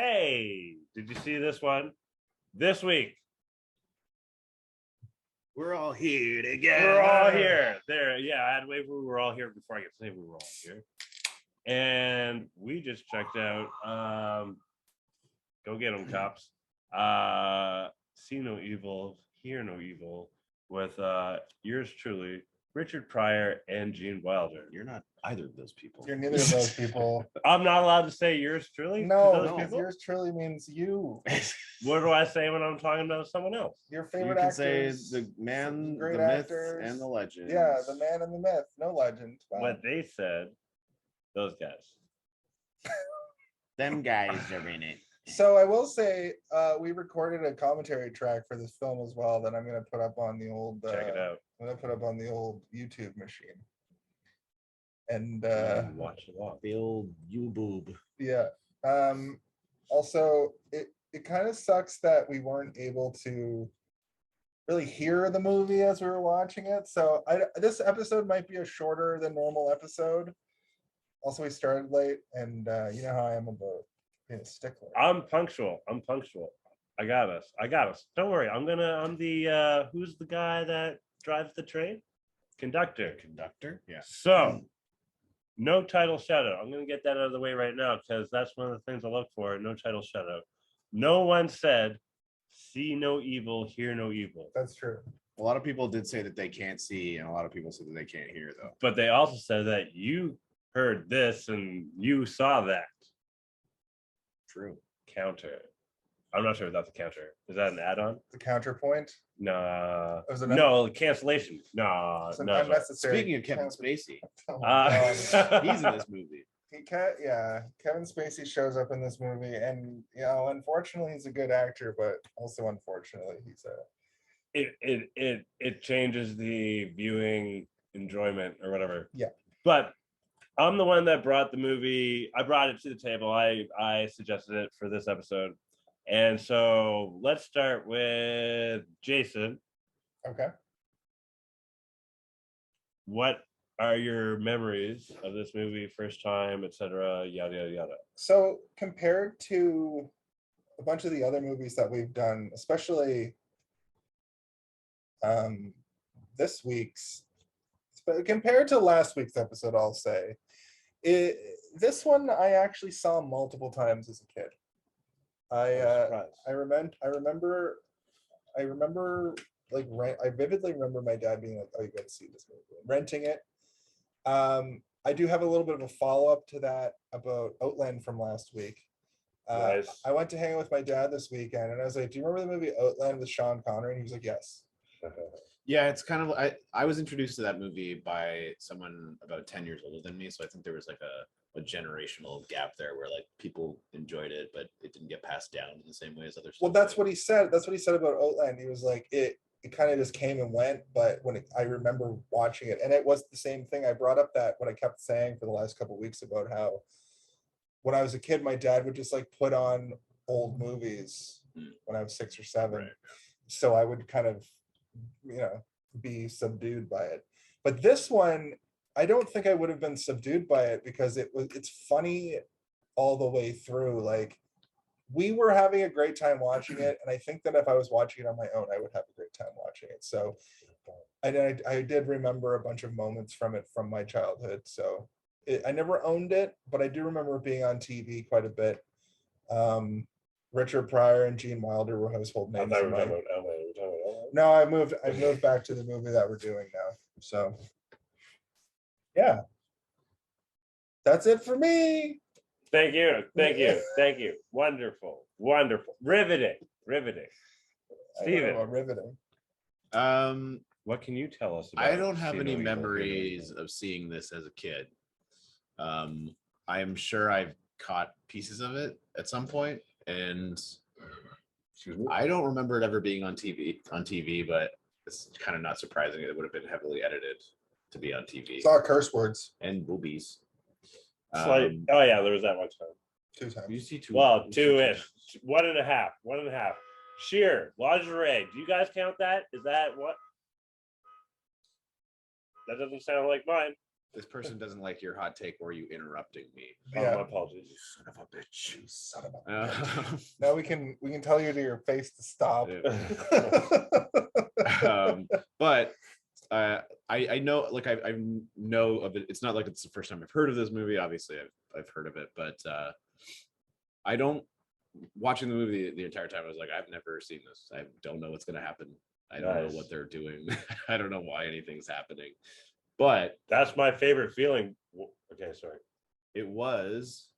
Hey, did you see this one? This week. We're all here together. We're all here. There, yeah, I had to wait for we were all here before I could say we were all here. And we just checked out Go Get 'Em Cops. See No Evil, Hear No Evil with yours truly, Richard Pryor and Gene Wilder. You're not either of those people. You're neither of those people. I'm not allowed to say yours truly? No, because yours truly means you. What do I say when I'm talking about someone else? Your favorite you can actors. say the man, great the actors, myth, and the legend. Yeah, the man and the myth. No legend. Wow. What they said, those guys. Them guys are in it. So I will say we recorded a commentary track for this film as well that I'm going to put up on the old Check it out. I'm going to put up on the old YouTube machine. And watch it all. The old YouTube. Yeah. Also, it kind of sucks that we weren't able to really hear the movie as we were watching it. So this episode might be a shorter than normal episode. Also, we started late, and you know how I am about being a stickler. I'm punctual. I got us. Don't worry. I'm the who's the guy that drives the train? Conductor. Yeah. So no title shout out. I'm gonna get that out of the way right now because that's one of the things I look for. No title shout out. No one said see no evil, hear no evil. That's true. A lot of people did say that they can't see, and a lot of people said that they can't hear, though. But they also said that you heard this and you saw that. True. Counter. I'm not sure if that's a counter. Is that an add-on? The counterpoint. No. Was it No, cancellation. No. It's an No. unnecessary. Speaking of Kevin Spacey, Oh my God. he's in this movie. Kevin Spacey shows up in this movie, and unfortunately, he's a good actor, but also unfortunately, he's a. It changes the viewing enjoyment or whatever. Yeah. But I'm the one that brought the movie. I brought it to the table. I suggested it for this episode. And so let's start with Jason. Okay. What are your memories of this movie, first time, etc., yada, yada, yada? So compared to a bunch of the other movies that we've done, especially this week's, but compared to last week's episode, I'll say, this one I actually saw multiple times as a kid. I remember like I vividly remember my dad being like, "Oh, you got to see this movie," renting it. I do have a little bit of a follow-up to that about Outland from last week. Nice. I went to hang out with my dad this weekend, and I was like, "Do you remember the movie Outland with Sean Connery?" And he was like, "Yes." Yeah, it's kind of I was introduced to that movie by someone about 10 years older than me, so I think there was like a generational gap there where like people enjoyed it, but it didn't get passed down in the same way as other stuff. Well, that's what he said. That's what he said about Outland. He was like, it kind of just came and went, but I remember watching it, and it was the same thing. I brought up that what I kept saying for the last couple of weeks about how when I was a kid, my dad would just like put on old movies when I was 6 or 7. Right. So I would kind of, be subdued by it. But this one, I don't think I would have been subdued by it because it's funny all the way through. Like, we were having a great time watching it, and I think that if I was watching it on my own, I would have a great time watching it. So I did remember a bunch of moments from it from my childhood. So I never owned it, but I do remember it being on TV quite a bit. Richard Pryor and Gene Wilder were household names. No, I moved back to the movie that we're doing now. So yeah, that's it for me. Thank you. Wonderful. Riveting. Steven. Riveting. What can you tell us about I don't have any memories of seeing this as a kid. I'm sure I've caught pieces of it at some point, and I don't remember it ever being on TV, but it's kind of not surprising. It would have been heavily edited to be on TV. Saw curse words and boobies. Oh yeah, there was that one time. 2 times. You see 2. Well, 2-ish. 1.5. Sheer lingerie. Do you guys count that? Is that what? That doesn't sound like mine. This person doesn't like your hot take or you interrupting me. Oh, Yeah. my apologies. You son of a bitch. You son of a Uh, Now we can tell you to your face to stop. but I know, like I know of it. It's not like it's the first time I've heard of this movie. Obviously, I've heard of it, but I don't. Watching the movie the entire time, I was like, I've never seen this. I don't know what's gonna happen. I don't know Nice. what they're doing. I don't know why anything's happening. But That's my favorite feeling. Okay, sorry. it was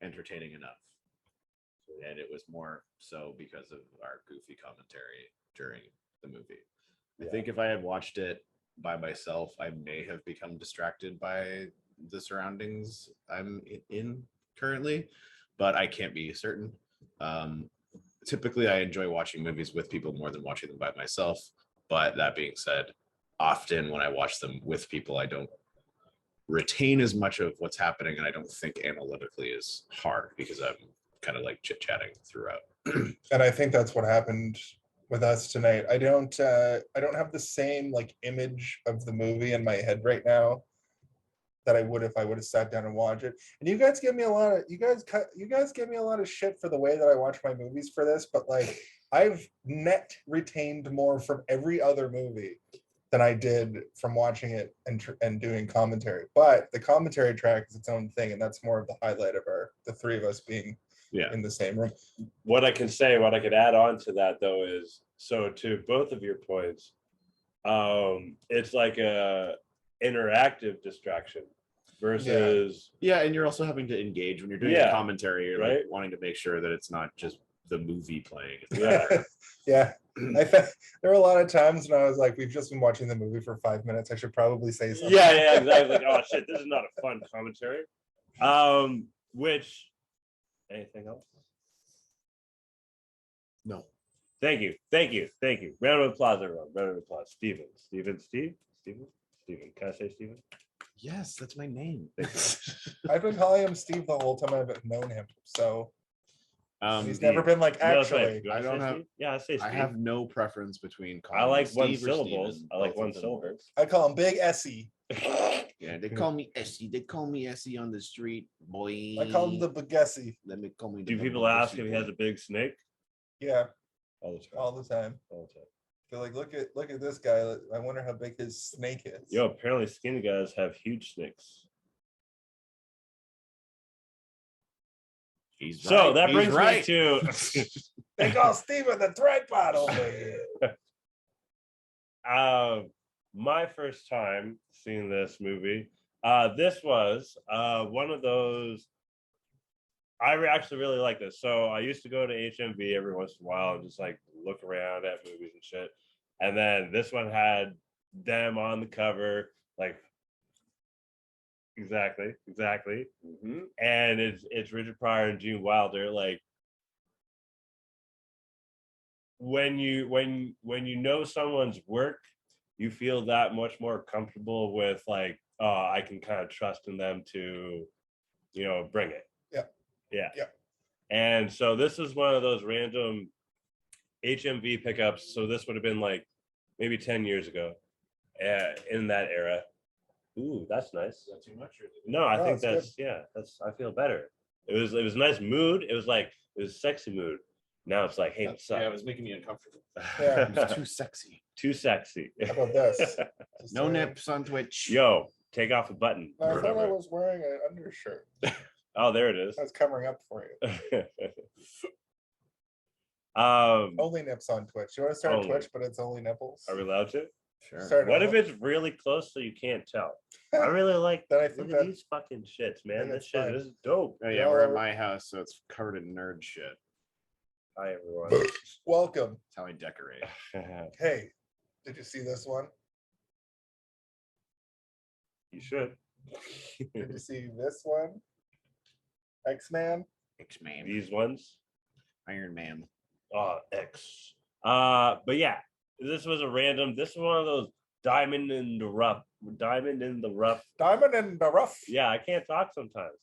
entertaining enough, and it was more so because of our goofy commentary during the movie. I think if I had watched it by myself, I may have become distracted by the surroundings I'm in currently, but I can't be certain. Typically, I enjoy watching movies with people more than watching them by myself. But that being said, often when I watch them with people, I don't retain as much of what's happening, and I don't think analytically as hard because I'm kind of like chit-chatting throughout. And I think that's what happened with us tonight. I don't have the same like image of the movie in my head right now that I would if I would have sat down and watched it. And you guys give me a lot of give me a lot of shit for the way that I watch my movies for this, but like I've net retained more from every other movie than I did from watching it and doing commentary. But the commentary track is its own thing, and that's more of the highlight of the three of us being in the same room. What I can add on to that though is, so to both of your points, it's like a interactive distraction versus and you're also having to engage when you're doing a commentary. You're like wanting to make sure that it's not just the movie playing. Yeah. There were a lot of times when I was like, we've just been watching the movie for 5 minutes. I should probably say something. Yeah, exactly. Like, oh shit, this is not a fun commentary. Anything else? No. Thank you. Round of applause, everyone. Round of applause. Steven. Can I say Steven? Yes, that's my name. Thank you. I've been calling him Steve the whole time I've known him. So he's never Steve. been like, actually. I don't have. Yeah, I say Steve. I have no preference between calling I like Steve one or syllables. Steven. I like Both one of them syllable. work. I call him Big Essie. Yeah, they call me Essie. They call me Essie on the street, boy. I call him the Big Essie. Let me call me. The Do people ask if he has a big snake? Yeah, All the time. all the time. They're like, look at this guy. I wonder how big his snake is. Yo, apparently skinny guys have huge snakes. He's so right. that brings right. me to They call Steven the tripod over here. My first time seeing this movie. This was one of those. I actually really like this. So I used to go to HMV every once in a while and just like look around at movies and shit. And then this one had them on the cover, like exactly. Mm-hmm. And it's Richard Pryor and Gene Wilder. Like when you know someone's work, you feel that much more comfortable with like, oh, I can kind of trust in them to, bring it. Yeah. And so this is one of those random HMV pickups. So this would have been like maybe 10 years ago in that era. Ooh, that's nice. Is that too much? No, I think that's good. I feel better. It was a nice mood. It was sexy mood. Now it's like, hey, what's up? Yeah, it was making me uncomfortable. Yeah. It was too sexy. Too sexy. How about this? No nips on Twitch. Yo, take off a button. I thought I was wearing an undershirt. Oh, there it is. I was covering up for you. Only nips on Twitch. You want to start Twitch, but it's only nipples? Are we allowed to? Sure. What if it's really close so you can't tell? I really like look at these fucking shits, man. This shit is dope. Oh, yeah, we're at my house, so it's covered in nerd shit. Hi, everyone. Welcome. That's how I decorate. Hey, did you see this one? You should. Did you see this one? X-Man? X-Man. These ones? Iron Man. Oh, X. But yeah, this was one of those diamond in the rough. Diamond in the rough. Yeah, I can't talk sometimes.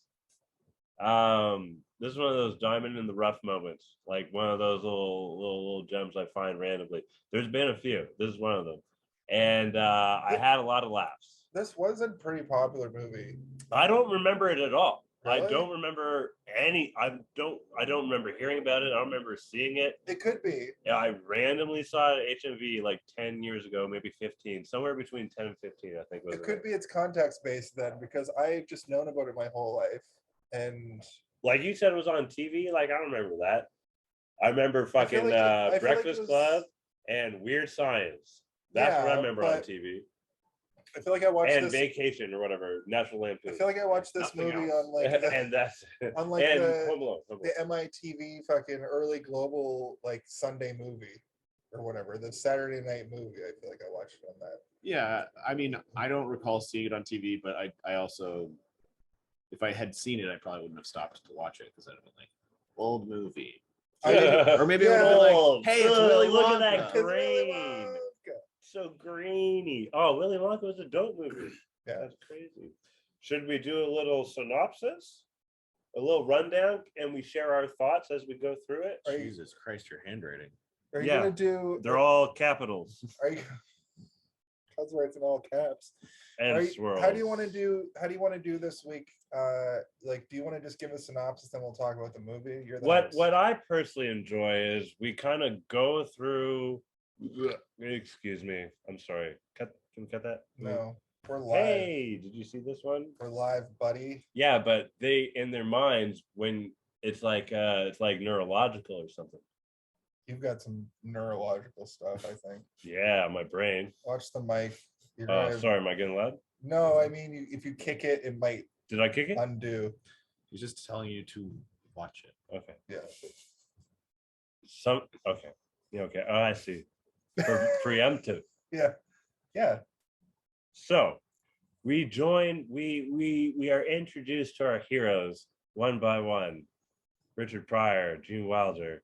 This is one of those diamond in the rough moments, like one of those little gems I find randomly. There's been a few. This is one of them, and I had a lot of laughs. This was a pretty popular movie. I don't remember it at all. I Really? don't remember any. I don't remember hearing about it. I don't remember seeing it. It could be. Yeah, I randomly saw it at HMV like 10 years ago, maybe 15, somewhere between 10 and 15, I think. Was It could be its context based then, because I've just known about it my whole life. And Like you said, it was on TV. Like I don't remember that. I remember fucking I feel like Breakfast it was- Club and Weird Science. That's what I Yeah, remember on but TV. I feel like I watched And this. Vacation or whatever, National Lampoon. I feel like I watched this Nothing movie else. on like the, and that's on like and the- Home Alone, Home Alone. the MITV fucking early global like Sunday movie or whatever, the Saturday night movie. I feel like I watched it on that. Yeah, I mean, I don't recall seeing it on TV, but I also, if I had seen it, I probably wouldn't have stopped to watch it because I'd have been like, old movie. Or maybe I would have been Oh, like, hey, it's Willy look Wonka. at that It's Willy grain. Wonka. So grainy. Oh, Willy Wonka was a dope movie. Yeah. That's crazy. Should we do a little synopsis? A little rundown, and we share our thoughts as we go through it? Are you- Jesus Christ, your handwriting. Are you Yeah. gonna do? They're all capitals Are you? That's right, it's in all caps. and swirls. How do you want to do? How do you want to do this week? Like, do you want to just give a synopsis, then we'll talk about the movie? You're the host. What I personally enjoy is we kind of go through. Excuse me. I'm sorry. Can we cut that? No, we're live. Hey, did you see this one? We're live, buddy. Yeah, but they in their minds when it's like neurological or something. You've got some neurological stuff, I think. Yeah, my brain. Watch the mic. You're Oh, gonna- sorry, am I getting loud? No, I mean, if you kick it, it might Did I kick it? undo. He's just telling you to watch it. Okay. Yeah. Okay. Yeah, okay. Oh, I see. Preemptive. Yeah. Yeah. So we are introduced to our heroes one by one. Richard Pryor, Gene Wilder.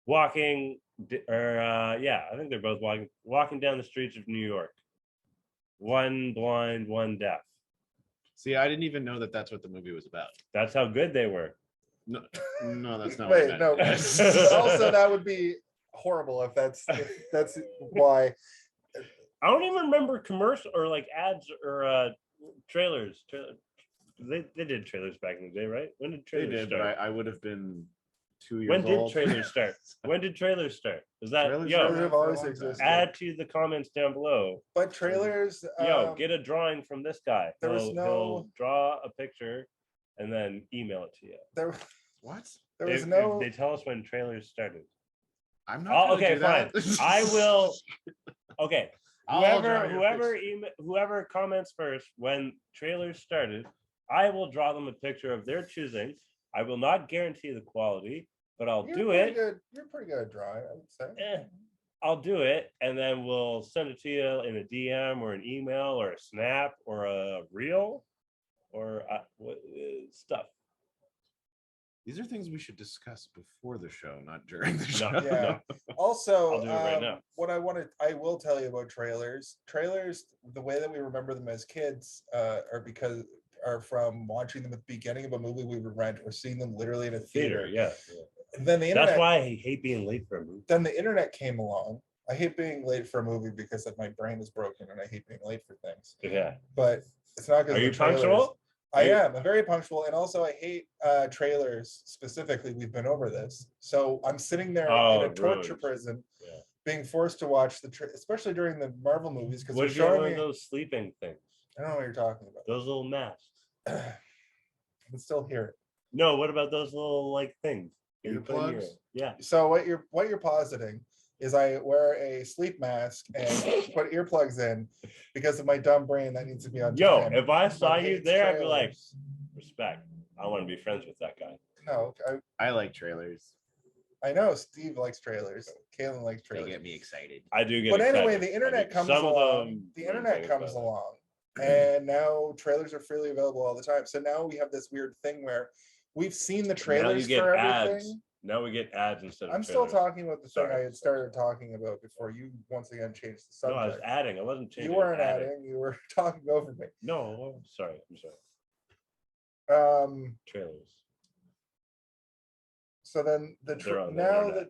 I think they're both walking down the streets of New York. One blind, one deaf. See, I didn't even know that that's what the movie was about. That's how good they were. No, that's not Wait, what I no. meant. Also, that would be horrible if that's why. I don't even remember commercial or like ads or trailers. They did trailers back in the day, right? When did They trailers did, start? but I would have been 2 years When did old. trailers start? When did trailers start? Is that Trailers yo? Trailers have always existed. Add to the comments down below. But trailers. Yo, get a drawing from this guy. there was He'll draw a picture and then email it to you. There, What? there was They- no. They tell us when trailers started. I'm not. Oh, gonna okay, do fine. that. I will. Okay. I'll draw your Whoever comments first when trailers started, I will draw them a picture of their choosing. I will not guarantee the quality, but I'll You're do pretty it. Good. You're pretty good at drawing, I would say. I'll do it, and then we'll send it to you in a DM or an email or a snap or a reel or stuff. These are things we should discuss before the show, not during the show. No, Yeah. no. Also, I'll do it right now. what I will tell you about trailers. Trailers, the way that we remember them as kids, are from watching them at the beginning of a movie we would rent or seeing them literally in a theater. Yeah. And then the internet. That's why I hate being late for a movie. Then the internet came along. I hate being late for a movie because my brain is broken and I hate being late for things. Yeah. But it's not because Are you punctual? I am. I'm very punctual, and also I hate trailers specifically. We've been over this, so I'm sitting there in a torture ruined. prison, Yeah. being forced to watch especially during the Marvel movies because they're What's wrong showing with me. those sleeping things? I don't know what you're talking about. Those little masks. I can still hear it. No, what about those little like things? You put in your- Earplugs? Yeah. So what you're positing is I wear a sleep mask and put earplugs in because of my dumb brain that needs to be on Yo, time. if I but saw you hates there, I'd be like, trailers. respect. I want to be friends with that guy. No, I like trailers. I know Steve likes trailers. Kaylin likes They trailers. get me excited. I do get But anyway, excited. the internet comes some of along. them The ruin internet things, comes but- along, and now trailers are freely available all the time. So now we have this weird thing where we've seen the Now you trailers get for ads. everything. Now we get ads instead of I'm still trailers. talking about the thing Sorry. I had started talking about before you once again changed the No, I was subject. adding. I wasn't changing. You weren't adding. adding. You were talking over me. No, sorry. I'm sorry. Trailers. So then They're on the now internet. that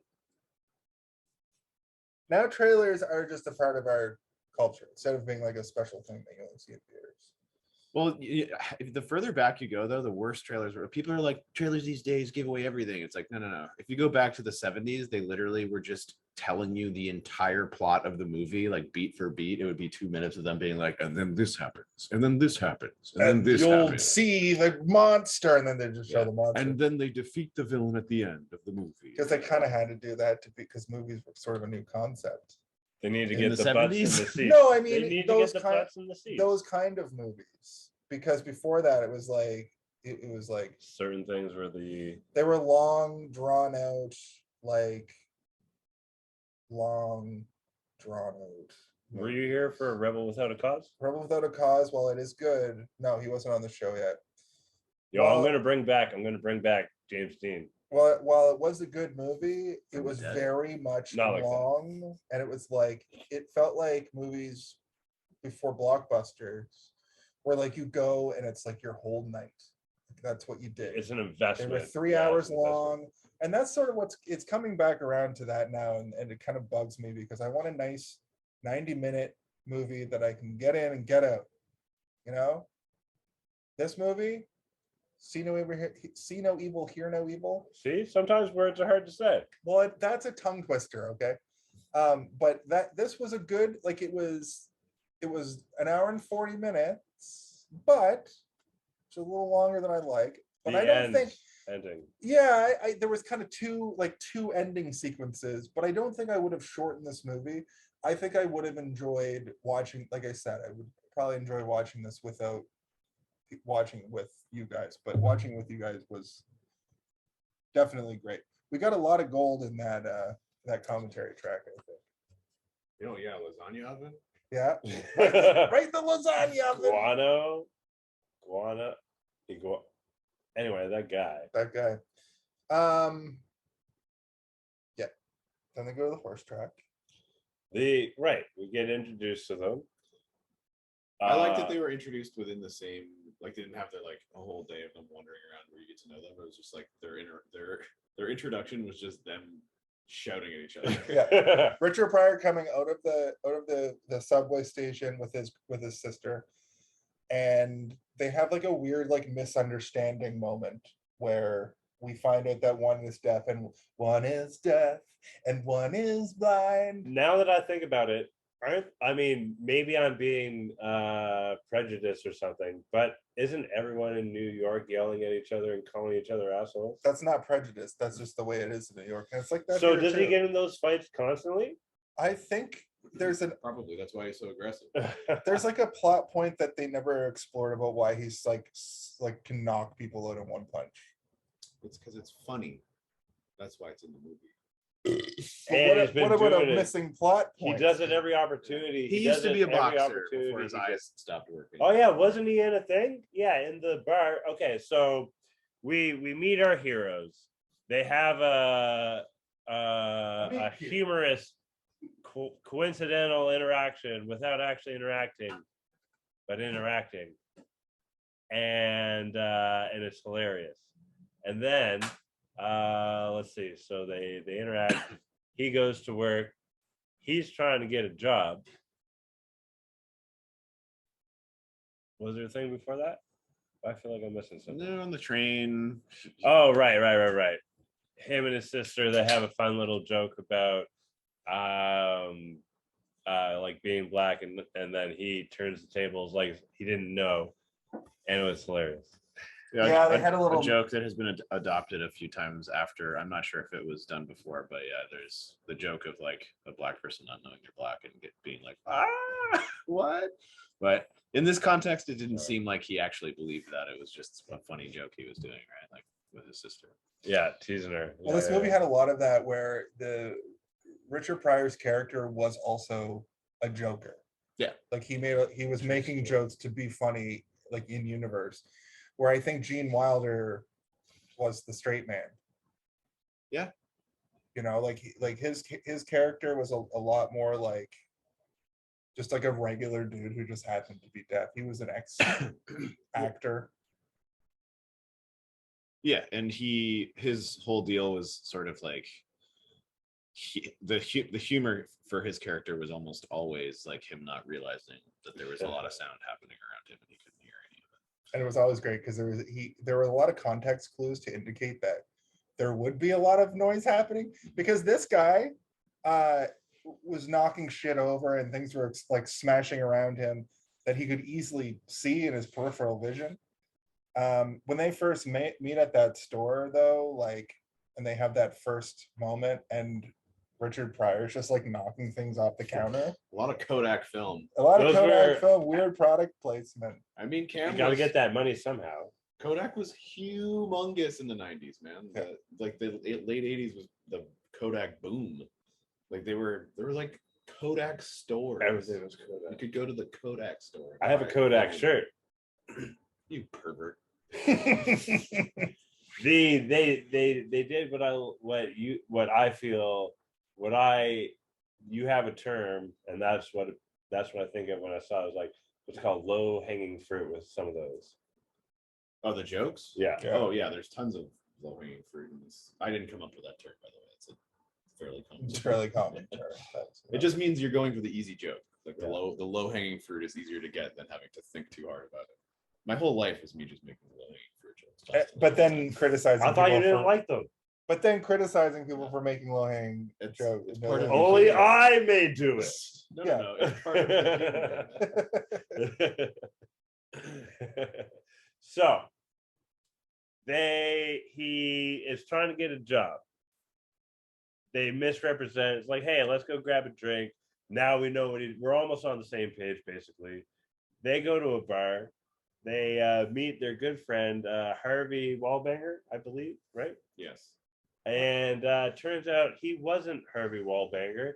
now trailers are just a part of our culture instead of being like a special thing that you only see in theaters. Well, the further back you go, though, the worse trailers were. People are like, trailers these days give away everything. It's like, no. If you go back to the 70s, they literally were just telling you the entire plot of the movie, like beat for beat. It would be 2 minutes of them being like, and then this happens, and then this happens, and then this you'll happens. see the monster, and then they just show the monster. And then they defeat the villain at the end of the movie. Because they kind of had to do that because movies were sort of a new concept. They need to In get the the butts in 70s? the seats. No, I They mean need to get the butts in the seats. those kind of movies. Because before that, it was like it was like certain things were the they were long, drawn out, like long, drawn out. Were you here for Rebel Without a Cause? Rebel Without a Cause? While it is good, no, he wasn't on the show yet. Yo, Well, I'm gonna bring back James Dean. Well, while it was a good movie, it From was the dead. very much Not like that. long, and it was like it felt like movies before blockbusters, where like you go and it's like your whole night. That's what you did. It's an They investment. were 3 Yeah, hours it's an investment. long, and that's sort of it's coming back around to that now, and it kind of bugs me because I want a nice 90-minute movie that I can get in and get out. You know, this movie, see no evil, hear no evil. See, sometimes words are hard to say. Well, that's a tongue twister, okay? But this was a good, like it was an hour and 40 minutes, but it's a little longer than I like. But The I don't think, ending. yeah, there was kind of two ending sequences, but I don't think I would have shortened this movie. I think I would have enjoyed watching, like I said, I would probably enjoy watching this without watching it with you guys, but watching it with you guys was definitely great. We got a lot of gold in that commentary track, I think. Oh yeah, lasagna oven. Yeah, right the lasagna oven. Guana. Anyway, that guy. That guy. Yeah. Then they go to the horse track. We get introduced to them. I like that they were introduced within the same, like they didn't have their like a whole day of them wandering around where you get to know them. It was just like their introduction was just them shouting at each other. Yeah. Richard Pryor coming out of the subway station with his sister, and they have like a weird like misunderstanding moment where we find out that one is deaf and one is blind. Now that I think about it, I mean, maybe I'm being prejudiced or something, but isn't everyone in New York yelling at each other and calling each other assholes? That's not prejudice. That's just the way it is in New York. And it's like that. So here, does he too. get in those fights constantly? I think there's Probably that's why he's so aggressive. there's like a plot point that they never explored about why he's like can knock people out in one punch. It's because it's funny. That's why it's in the movie. And What about a missing plot He point? does it every opportunity. He used does to it be a every boxer opportunity before his he eyes gets. stopped working. Oh yeah, wasn't he in a thing? Yeah, in the bar. Okay, so we meet our heroes. They have a humorous coincidental interaction without actually interacting, but interacting, and it's hilarious. And then let's see. So they interact. He goes to work. He's trying to get a job. Was there a thing before that? I feel like I'm missing something. No, on the train. Oh, right. Him and his sister, they have a fun little joke about like being black, and then he turns the tables like he didn't know, and it was hilarious. Yeah, they had a little joke that has been adopted a few times after. I'm not sure if it was done before, but yeah, there's the joke of like a black person not knowing they're black and being like, what? But in this context, it didn't seem like he actually believed that. It was just a funny joke he was doing, right? Like with his sister. Yeah, teasing her. Well, this movie had a lot of that where the Richard Pryor's character was also a joker. Yeah. Like he was making jokes to be funny, like in universe, where I think Gene Wilder was the straight man. Yeah. You know, like his character was a lot more like just like a regular dude who just happened to be deaf. He was an ex-actor. Yeah, and his whole deal was sort of like the humor for his character was almost always like him not realizing that there was a lot of sound happening around him and he couldn't hear any of it. And it was always great because there were a lot of context clues to indicate that there would be a lot of noise happening, because this guy was knocking shit over and things were like smashing around him that he could easily see in his peripheral vision. When they first meet at that store though, like, and they have that first moment and Richard Pryor's just like knocking things off the counter. A lot of Kodak film. A lot Those of Kodak were- film, weird product placement. I mean, You got to get that money somehow. Kodak was humongous in the 90s, man. The late 80s was the Kodak boom. Like there were like Kodak stores. Everything was You Kodak. could go to the Kodak store. I have a Kodak shirt. You pervert. They did you have a term, and that's what I think of when I saw it. Was like what's called low hanging fruit with some of those. Oh, the jokes? Yeah. Oh, yeah. There's tons of low hanging fruit in this. I didn't come up with that term, by the way. It's a fairly common. It's fairly common term. It just means you're going for the easy joke. Like Yeah. the low hanging fruit is easier to get than having to think too hard about it. My whole life was me just making low hanging fruit jokes. But then criticizing. I thought you people didn't for- like them. But then criticizing people for making low hanging It's jokes. part of the- Only I may do it. No. It's part of the humor. So he is trying to get a job. They misrepresent. It's like, hey, let's go grab a drink. Now we know we're almost on the same page, basically. They go to a bar. They meet their good friend Harvey Wallbanger, I believe, right? Yes. And turns out he wasn't Harvey Wallbanger.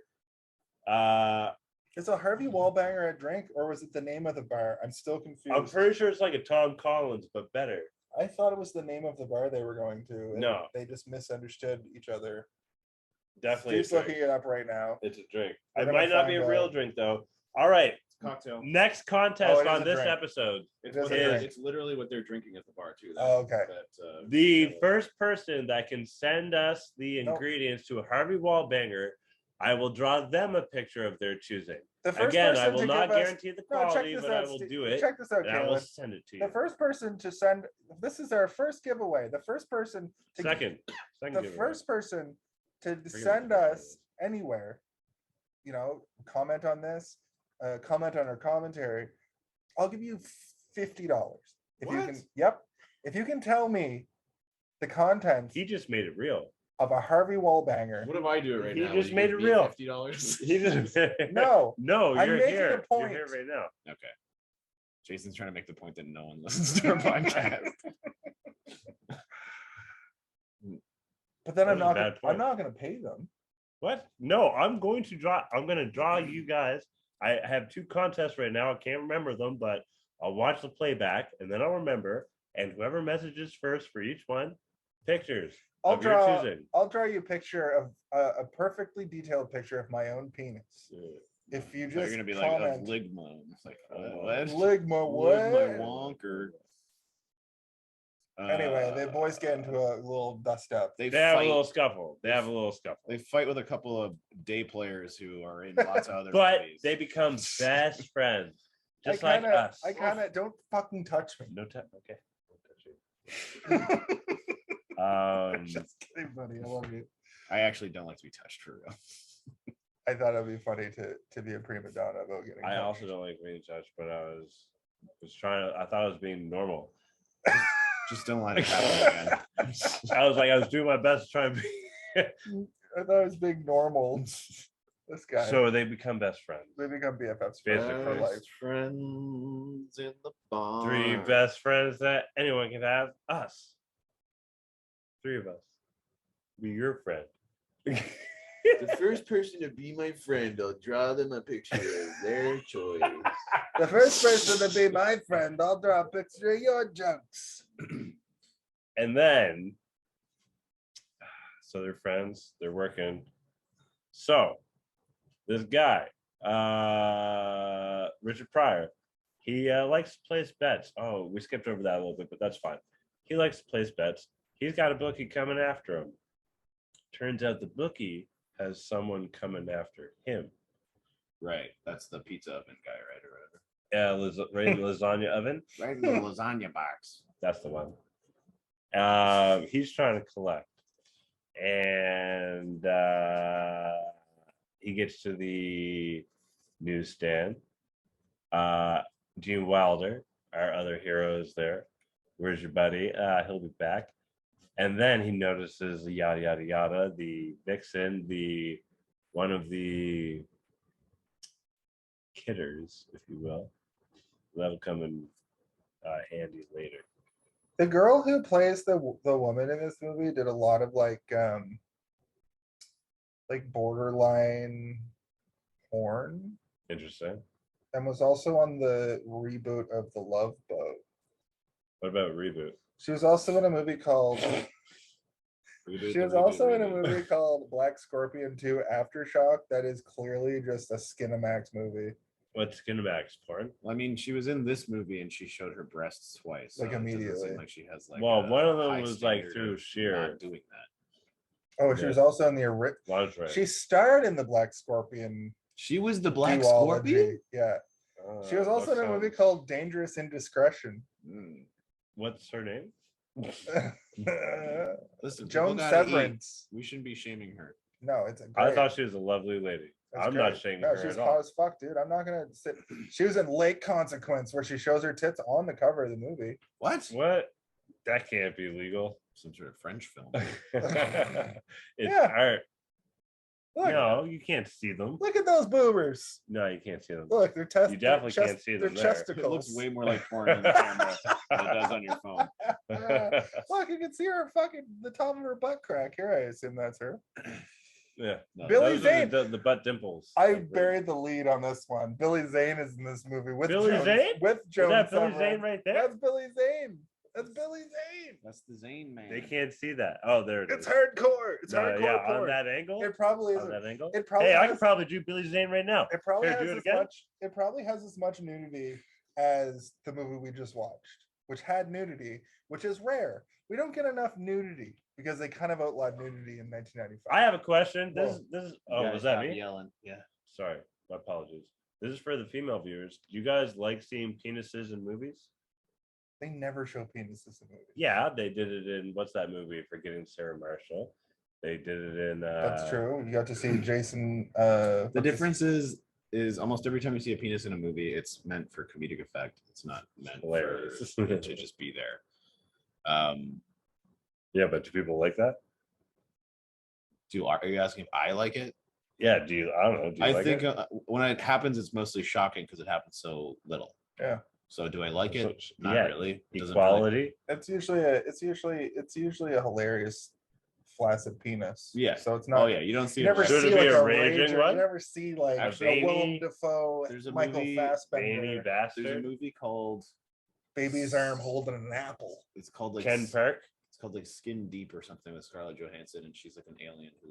Is a Harvey Wallbanger a drink, or was it the name of the bar? I'm still confused. I'm pretty sure it's like a Tom Collins, but better. I thought it was the name of the bar they were going to. And No. They just misunderstood each other. Definitely. Steve's looking it up right now. It's a drink. We're It gonna might not be find a real out. drink, though. All right. Cocktail. Next Oh, contest it is on a this drink. episode. It's, It is what a they're- drink. it's literally what they're drinking at the bar too. Oh, okay. The first person that can send us the Nope. ingredients to a Harvey Wallbanger, I will draw them a picture of their choosing. The first Again, person I will to not give us- guarantee the No, check quality, this but I out, will Steve. do it. Check this out, And I will Caleb. send it to The you. first person to send. This is our first giveaway. The first person to Second the giveaway. first person to it send the first us anywhere, comment on this, comment on our commentary. I'll give you $50 if you What? can. Yep, if you can tell me the contents He just made it real. of a Harvey Wallbanger. What if I do it right He now? just Will you made give it me real. $50. He just No, no. I'm You're making a here. You're point. here right now. Okay. Jason's trying to make the point that no one listens to our podcast. but then That I'm was a not. bad I'm point. not going to pay them. What? No, I'm going to draw you guys. I have two contests right now. I can't remember them, but I'll watch the playback and then I'll remember. And whoever messages first for each one, pictures I'll of your draw. choosing. I'll draw you a picture of a perfectly detailed picture of my own penis. If you They're just gonna be like a comment, ligma. It's like what? Ligma, what? Ligma wonker. Anyway, the boys get into a little dust up. They They have a fight. little scuffle. They have a little scuffle. They fight with a couple of day players who are in lots of other But movies. they become best friends, just I like us. don't fucking touch me. No time. Okay. Don't touch you. Just kidding, buddy. I love you. I actually don't like to be touched for real. I thought it'd be funny to be a prima donna about getting. I touched. also don't like being touched, but I was trying to. I thought I was being normal. Just don't let it happen again. I was doing my best to try and be. I thought it was being normal. This guy. So they become best friends. they become BFFs Basically. for life. Best friends in the bar. Three best friends that anyone can have. Us. Three of us. Be your friend. The first person to be my friend, I'll draw them a picture of their choice. The first person to be my friend, I'll draw a picture of your jokes. And then, so they're friends. They're working. So this guy, Richard Pryor, he likes to place bets. Oh, we skipped over that a little bit, but that's fine. He likes to place bets. He's got a bookie coming after him. Turns out the bookie has someone coming after him. Right. That's the pizza oven guy, right? Or whatever. Yeah, right, lasagna oven. Right in the lasagna box. That's the one. He's trying to collect, and he gets to the newsstand. Gene Wilder, our other hero, is there. Where's your buddy? He'll be back. And then he notices yada yada yada, the vixen, one of the kidders, if you will. That'll come in handy later. The girl who plays the woman in this movie did a lot of like borderline porn, Interesting. and was also on the reboot of The Love Boat. What about reboot? She was also in a movie called. She was also in a movie called Black Scorpion 2 Aftershock. That is clearly just a Skinamax movie. What's Skinamax porn? Well, I mean, she was in this movie and she showed her breasts twice. Like, so it doesn't immediately. seem like she has like. Well, one of high them was like standard through of sheer not doing that. Oh, she was also in the original. lingerie. She starred in the Black Scorpion. She was the Black duology. Scorpion. Yeah. She was also in a movie called Dangerous Indiscretion. What's her name? Listen, Joan people gotta Severance. eat. We shouldn't be shaming her. No, it's a I great. thought she was a lovely lady. That's I'm great. not shaming No, her she's at hot all. as fuck, dude. I'm not gonna sit. She was in Late Consequence, where she shows her tits on the cover of the movie. What? What? That can't be legal. Some sort of French film. It's Yeah. art. Look, No, you can't see them. look at those boobers. No, you can't see them. Look, they're You definitely can't see them They're there. chesticles. It looks way more like porn on the camera than it does on your phone. Look, you can see her fucking the top of her butt crack. Here, I assume that's her. Yeah. No, Billy Those are Zane. the butt dimples. I Like, buried the lead on this one. Billy Zane is in this movie with Billy Joan, Zane? with Is Joan that Billy Severance. Zane right there? That's Billy Zane. That's Billy Zane. That's the Zane man. They can't see that. Oh, there it is. It's hardcore. It's No, hardcore yeah, porn. on that angle. It probably On is. that angle. It probably Hey, I has- could probably do Billy Zane right now. It probably Here, has do it as again? much. It probably has as much nudity as the movie we just watched, which had nudity, which is rare. We don't get enough nudity because they kind of outlawed nudity in 1995. I have a question. Whoa. This is. You Oh, guys was that stop me? Yelling. Yeah. Sorry, my apologies. This is for the female viewers. Do you guys like seeing penises in movies? They never show penises in movies. Yeah, they did it in what's that movie? Forgetting Sarah Marshall. They did it in. That's true. You got to see Jason. The difference is almost every time you see a penis in a movie, it's meant for comedic effect. It's not meant Hilarious. for it to just be there. Yeah, but do people like that? Are you asking if I like it? Yeah. Do you? I don't know. Do you I like think it? when it happens, it's mostly shocking because it happens so little. Yeah. So do I like it? So, Not yeah, really. It doesn't Equality. It's usually a hilarious flaccid penis. Yeah. So it's Really, not. oh yeah, you don't see You never it. Should see it be like a a raging rager. one? You never see like A a veiny- Willem Dafoe, There's a Michael movie, Veiny Fassbender, There's a bastard. movie called baby's arm holding an apple. it's called like Ken Park. It's called like Skin Deep or something with Scarlett Johansson, and she's like an alien who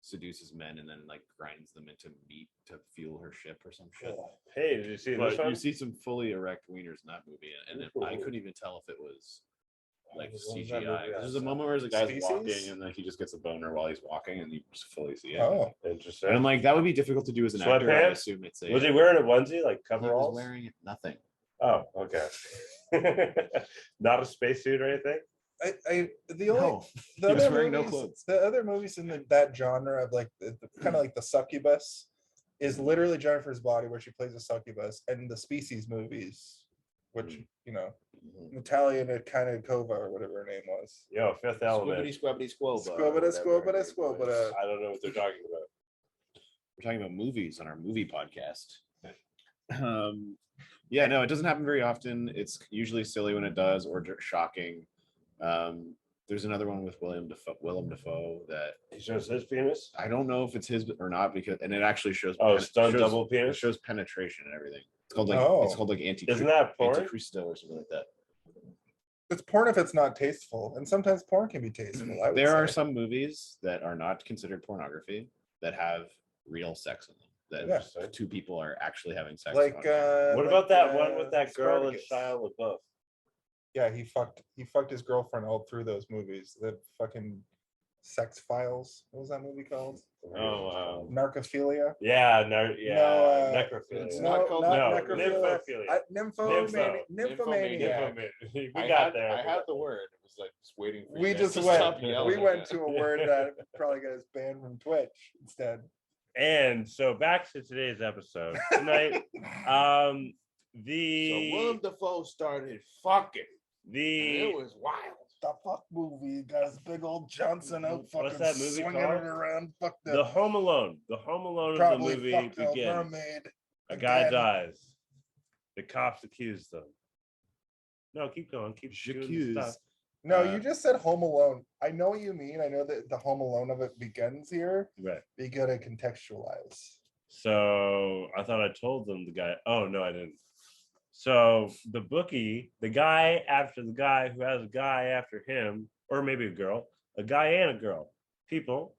seduces men and then like grinds them into meat to fuel her ship or some shit. Hey, did you see this But one? you see some fully erect wieners in that movie, and I couldn't even tell if it was like What was that CGI. movie? There's a moment where the guy's Species? walking and like he just gets a boner while he's walking, and you just fully see it. Oh, Interesting. And I'm like, that would be difficult to do as an actor. I Sweatpants? assume it's a. Was he wearing a onesie like He was coveralls? wearing nothing. Oh, okay. Not a spacesuit or anything. the only No, the he was other wearing no movies, clothes. the other movies in that genre of like the kind of like the succubus is literally Jennifer's Body, where she plays a succubus, and the Species movies, which you know, Natalia Kanakova or whatever her name was. Yo, Fifth Element. Squibbity squabbity squoba. I don't know what they're talking about. We're talking about movies on our movie podcast. Yeah, no, it doesn't happen very often. It's usually silly when it does, or shocking. There's another one with Willem Dafoe that He shows his penis. I don't know if it's his or not, because and it actually shows Stunt shows- double it penis. shows penetration and everything. It's called like Oh. it's called like Isn't that porn? Anticristo or something like that. It's porn if it's not tasteful, and sometimes porn can be tasteful. I would There are say. some movies that are not considered pornography that have real sex in them. That Yeah. two people are actually having sex. like on camera. What like, about that one with that girl and Spartacus. Shia LaBeouf? Yeah, he fucked his girlfriend all through those movies. That fucking Sex Files. What was that movie called? Oh, Narcophilia. yeah, No, necrophilia. it's No, not called not nympophilia. necrophilia. Nymphomania. Nymphomania. We I got had, there. I had the word. It was like just waiting for We you guys just to went. stop yelling We went at to a word that probably got us banned from Twitch instead. And so back to today's episode tonight. So The Willem Dafoe started fucking. And the it was wild. The fuck movie got his big old Johnson out What's fucking that movie swinging called? it around. Fuck the Home Alone. The Home Alone of the probably movie fucked the begins. mermaid. A guy again. dies. The cops accuse them. No, keep going. Keep doing the J'accuse. stuff. No, you just said Home Alone. I know what you mean. I know that the Home Alone of it begins here. Right. But you gotta contextualize. So I thought I told them the guy. Oh no, I didn't. So the bookie, the guy after the guy who has a guy after him, or maybe a girl, a guy and a girl, people,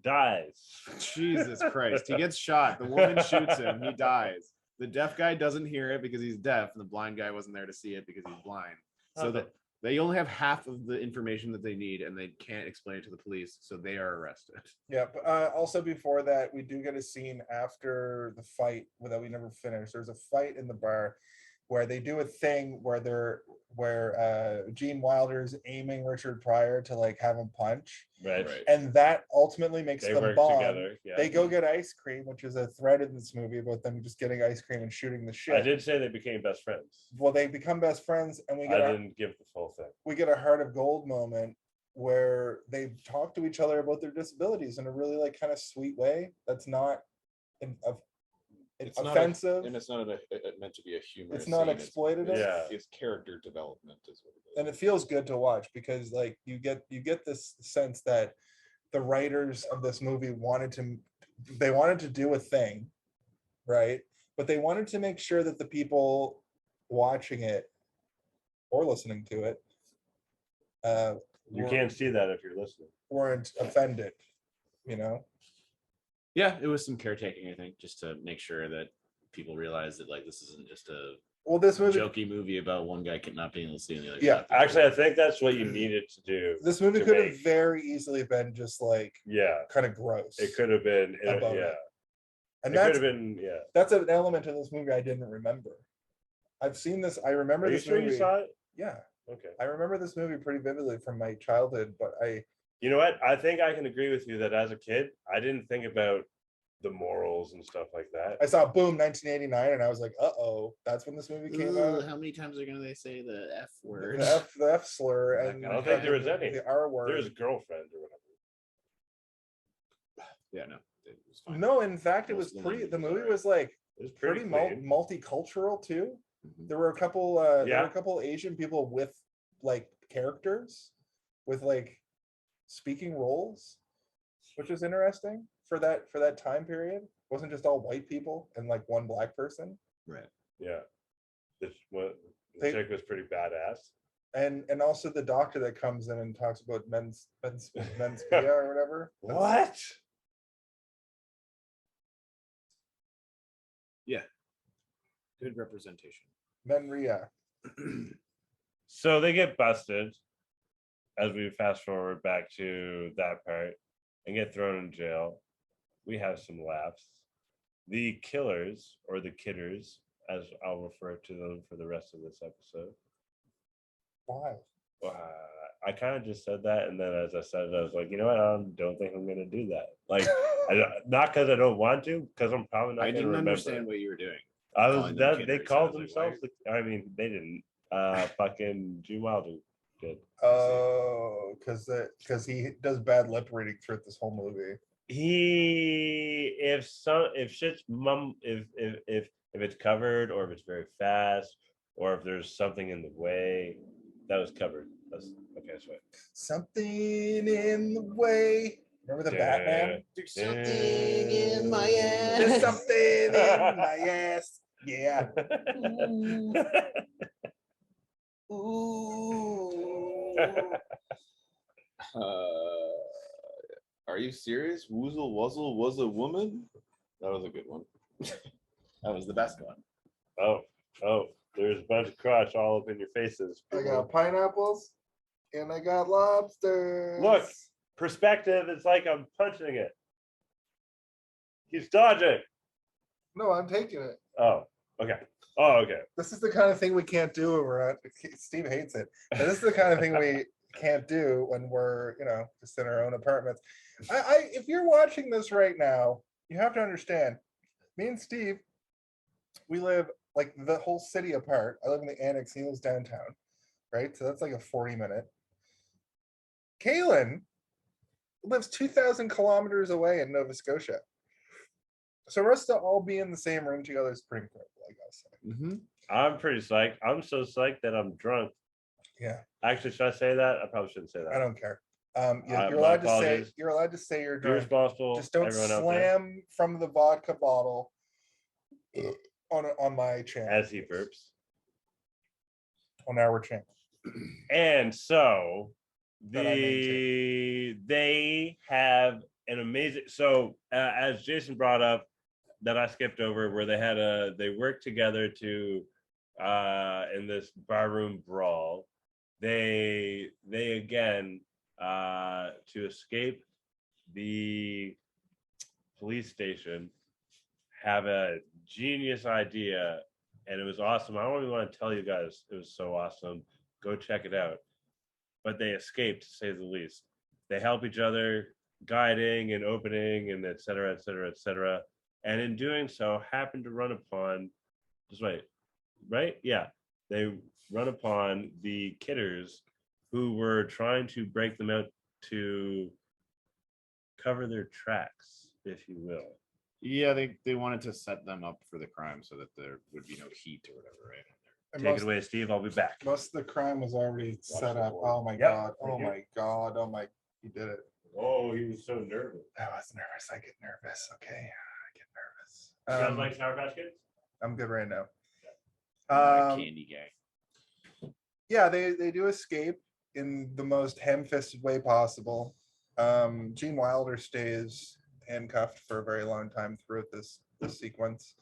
dies. Jesus Christ. He gets shot. The woman shoots him. He dies. The deaf guy doesn't hear it because he's deaf, and the blind guy wasn't there to see it because he's blind. So Okay. that they only have half of the information that they need, and they can't explain it to the police, so they are arrested. Yeah, but also before that, we do get a scene after the fight that we never finished. There's a fight in the bar where they do a thing where Gene Wilder's aiming Richard Pryor to like have him punch, Right. and that ultimately makes They them work bond. together. Yeah. They go get ice cream, which is a thread in this movie about them just getting ice cream and shooting the shit. I did say they became best friends. Well, they become best friends, and I we didn't give the full thing. get a heart of gold moment where they talk to each other about their disabilities in a really like kind of sweet way. That's not offensive. And it's not meant to be a humor. It's not exploitative. Yeah. It's character development is what it is. And it feels good to watch because like you get this sense that the writers of this movie wanted to do a thing, right? But they wanted to make sure that the people watching it or listening to it You can't see that if you're listening. weren't offended, you know. Yeah, it was some caretaking, I think, just to make sure that people realize that like this isn't just a Well, this movie jokey movie about one guy not being able to see and the other Yeah, guy. Actually, I think that's what you needed to do. this movie to could have make- very easily been just like Yeah, kind of gross. it could have been. Above Yeah, it. And it could that's have been. Yeah. that's an element of this movie I didn't remember. I've seen this. I remember Are you this sure movie. you saw it? Yeah, Okay. I remember this movie pretty vividly from my childhood. But You know what? I think I can agree with you that as a kid, I didn't think about the morals and stuff like that. I saw Boom 1989, and I was like, "Uh-oh, that's when this movie came out." How many times are they say the F word? The F slur and I don't think there was any. the R word. There's a girlfriend or whatever. Yeah, no, it was fine. No, in fact, it Most was of the pretty. The language is movie alright. was like It was pretty clean. multicultural too. Mhm. There were a couple. There Yeah. were a couple Asian people with like characters, with like speaking roles, which was interesting for that time period. It wasn't just all white people and like one black person. Right. Yeah. This what the They- chick was pretty badass. And also the doctor that comes in and talks about men's PIA or whatever. What? Good representation. Menria. So they get busted as we fast forward back to that part and get thrown in jail. We have some laughs. The killers or the kidders, as I'll refer to them for the rest of this episode. Why? I kind of just said that, and then as I said it, I was like, you know what? I don't think I'm gonna do that. Like, not because I don't want to, because I'm probably not. I gonna didn't remember. understand what you were doing. I was calling them that they kidders. called I was like, themselves. I mean, they didn't. Fucking Gene Wilder did. Oh, because he does bad lip reading throughout this whole movie. If shit's if it's covered or if it's very fast or if there's something in the way, that was covered. That's okay. That's right. Something in the way. Remember the Batman? There's something in my ass. There's something in my ass. Yeah. Ooh. Are you serious? Woozle Wuzzle was a woman? That was a good one. That was the best one. Oh, there's a bunch of crotch all up in your faces. I got pineapples. And I got lobsters. Look, perspective. It's like I'm punching it. He's dodging. No, I'm taking it. Oh, okay. Oh, okay. This is the kind of thing we can't do when we're at. Steve hates it. But this is the kind of thing we can't do when we're, just in our own apartments. If you're watching this right now, you have to understand. Me and Steve, we live like the whole city apart. I live in the annex. He lives downtown, right? So that's like a 40-minute. Kaylin lives 2,000 kilometers away in Nova Scotia. So for us to all be in the same room together is pretty incredible, I gotta say. I'm pretty psyched. I'm so psyched that I'm drunk. Yeah. Actually, should I say that? I probably shouldn't say that. I don't care. You're my allowed to say apologies. you're allowed to say you're Be drunk. responsible. Just don't everyone out there, slam from the vodka bottle on my channel. as he burps. On our channel. And so That I maintain. they have an amazing. So as Jason brought up, that I skipped over, where they worked together to in this barroom brawl. They again to escape the police station have a genius idea, and it was awesome. I don't even want to tell you guys, it was so awesome. Go check it out. But they escaped, to say the least. They help each other, guiding and opening, and et cetera, et cetera, et cetera. And in doing so, happened to run upon, just wait, right? Yeah. They run upon the kidders who were trying to break them out to cover their tracks, if you will. Yeah, they wanted to set them up for the crime so that there would be no heat or whatever, right? And Take it away, Steve. I'll be back. most of the crime was already set the up. board. Oh my Yep. god. Thank Oh you. my god. Oh my, he did it. Oh, he was so nervous. I was nervous. I get nervous. Okay. I get nervous. You guys like Sour Patch Kids? I'm good right now. I'm not a Um, candy guy. yeah, they do escape in the most ham-fisted way possible. Gene Wilder stays handcuffed for a very long time throughout this sequence.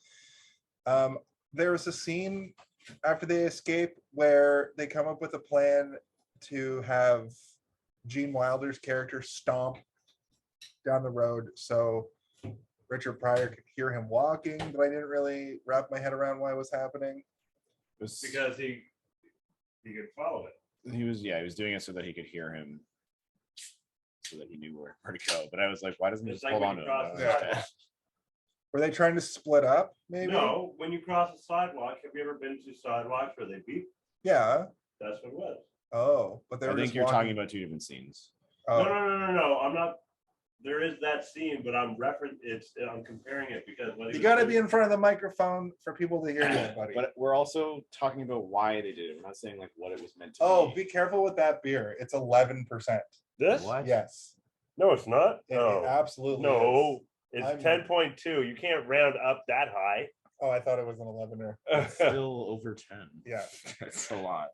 There was a scene after they escape where they come up with a plan to have Gene Wilder's character stomp down the road so Richard Pryor could hear him walking, but I didn't really wrap my head around why it was happening. It was, Because he could follow it. he was doing it so that he could hear him, so that he knew where to go. But I was like, why doesn't he It's just like hold when on you to him? cross the Yeah. sidewalk. Were they trying to split up, maybe? No, when you cross a sidewalk, have you ever been to sidewalks where they beep? Yeah. That's what it was. Oh, but they I were think just you're walking- talking about two different scenes. Oh. No. I'm not. There is that scene, but I'm comparing it because when he You was got to doing- be in front of the microphone for people to hear you, buddy. But we're also talking about why they did it. We're not saying like what it was meant to Oh, be. be careful with that beer. It's 11%. This. What? Yes. No, it's not. It No, absolutely no. is. It's I'm- 10.2. You can't round up that high. Oh, I thought it was an 11er. It's still over 10. Yeah. That's a lot.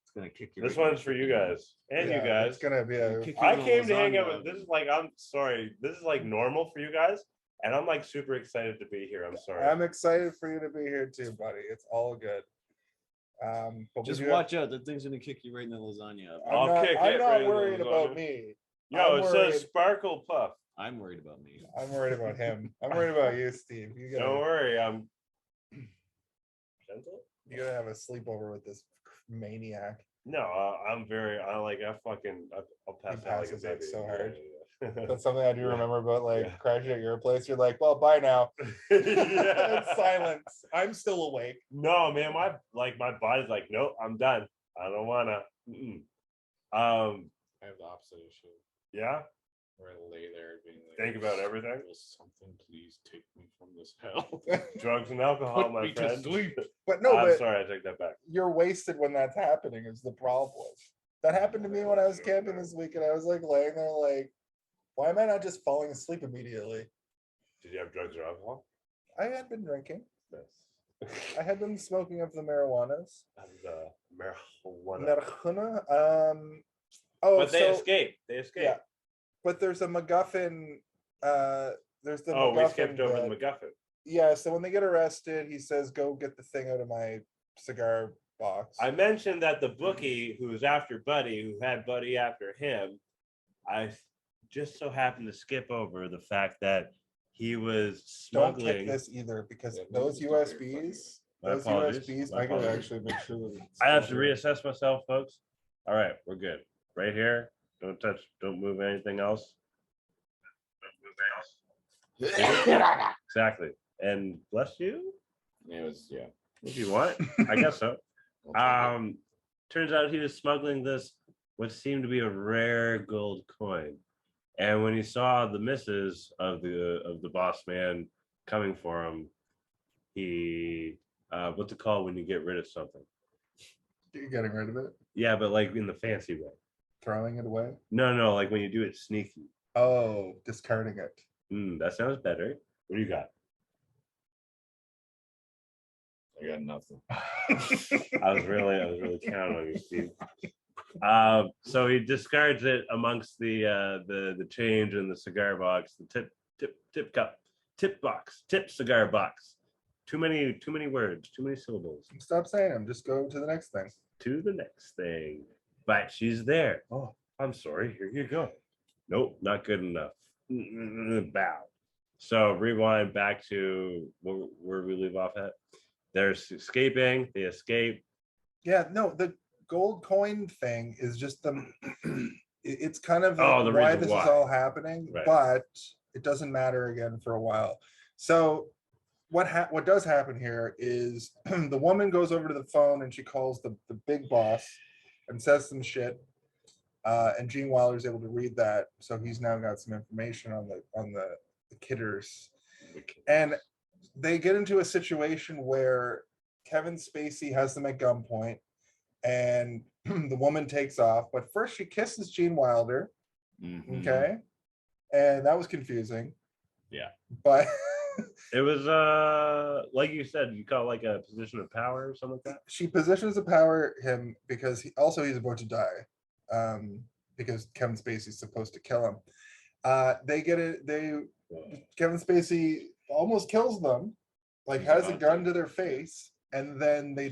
It's gonna kick you. This right one's for you guys and Yeah, you guys. It's gonna be a. Kick you I in the came to hang out lasagna. with. This is like, I'm sorry. This is like normal for you guys, and I'm like super excited to be here. I'm sorry. I'm excited for you to be here too, buddy. It's all good. But Just we do have- watch out. That thing's gonna kick you right in the lasagna. I'm I'll not, kick I'm it not right in the worried about lasagna. me. Yo, I'm it worried. says Sparkle Puff. I'm worried about me. I'm worried about him. I'm worried about you, Steve. Don't worry, I'm gentle. You gotta have a sleepover with this maniac. No, I'll pass out like a passes out baby. so hard. Yeah. That's something I do Yeah. remember about like Yeah. crashing at your place. You're like, well, bye now. Yeah. And silence. I'm still awake. No, man, my body's like, nope, I'm done. I don't wanna. Mm-mm. I have the opposite issue. Yeah. Where I lay there being like, Think about everything. Will something please take me from this hell? Drugs and alcohol, Put my me to friend. sleep. But no, I'm but sorry, I take that back. you're wasted when that's happening is the problem. That happened to me when I was camping this week and I was like laying there like, why am I not just falling asleep immediately? Did you have drugs or alcohol? I had been drinking. Yes. I had been smoking of the marijuanas. Marijuana. Marijuana. Oh, But they so, escaped. They escaped. yeah. But there's a MacGuffin. There's the Oh, we MacGuffin skipped over that- the MacGuffin. Yeah, so when they get arrested, he says, "Go get the thing out of my cigar box. I mentioned that the bookie who was after Buddy, who had Buddy after him, I just so happened to skip over the fact that he was Don't kick smuggling. this either because Yeah, those maybe just don't be USBs, My those apologies. USBs, My I gotta apologies. actually make sure that it's I have to still here. reassess myself, folks. All right, we're good. Right here. Don't touch. Don't move anything else. Exactly. And bless you It was, yeah. if you want. I guess so. I'll take it. Turns out he was smuggling this what seemed to be a rare gold coin. And when he saw the missus of the boss man coming for him, he what's it called when you get rid of something? You're getting rid of it, Yeah, but like in the fancy way. throwing it away. No, like when you do it sneaky. Oh, discarding it. That sounds better. What do you got? I got nothing. I was really counting on you, Steve. So he discards it amongst the change in the cigar box, the tip cup, tip box, tip cigar box. Too many words, too many syllables. Stop saying them. Just go to the next thing. To the next thing. But she's there. Oh, I'm sorry. Here you go. Nope, not good enough. Bow. So rewind back to where we leave off at. They're escaping. They escape. Yeah, no, the gold coin thing is just the. It's kind of Oh, the why reason this why. is all happening, Right. but it doesn't matter again for a while. So what does happen here is the woman goes over to the phone and she calls the big boss and says some shit. And Gene Wilder's able to read that, so he's now got some information on the kidders. And they get into a situation where Kevin Spacey has them at gunpoint and the woman takes off, but first she kisses Gene Wilder. Mhm. Okay. And that was confusing. Yeah. But It was like you said, you call it like a position of power or something like that. she positions to power him because he's about to die. Because Kevin Spacey's supposed to kill him. Kevin Spacey almost kills them, like He's has a about gun to. to their face, and then they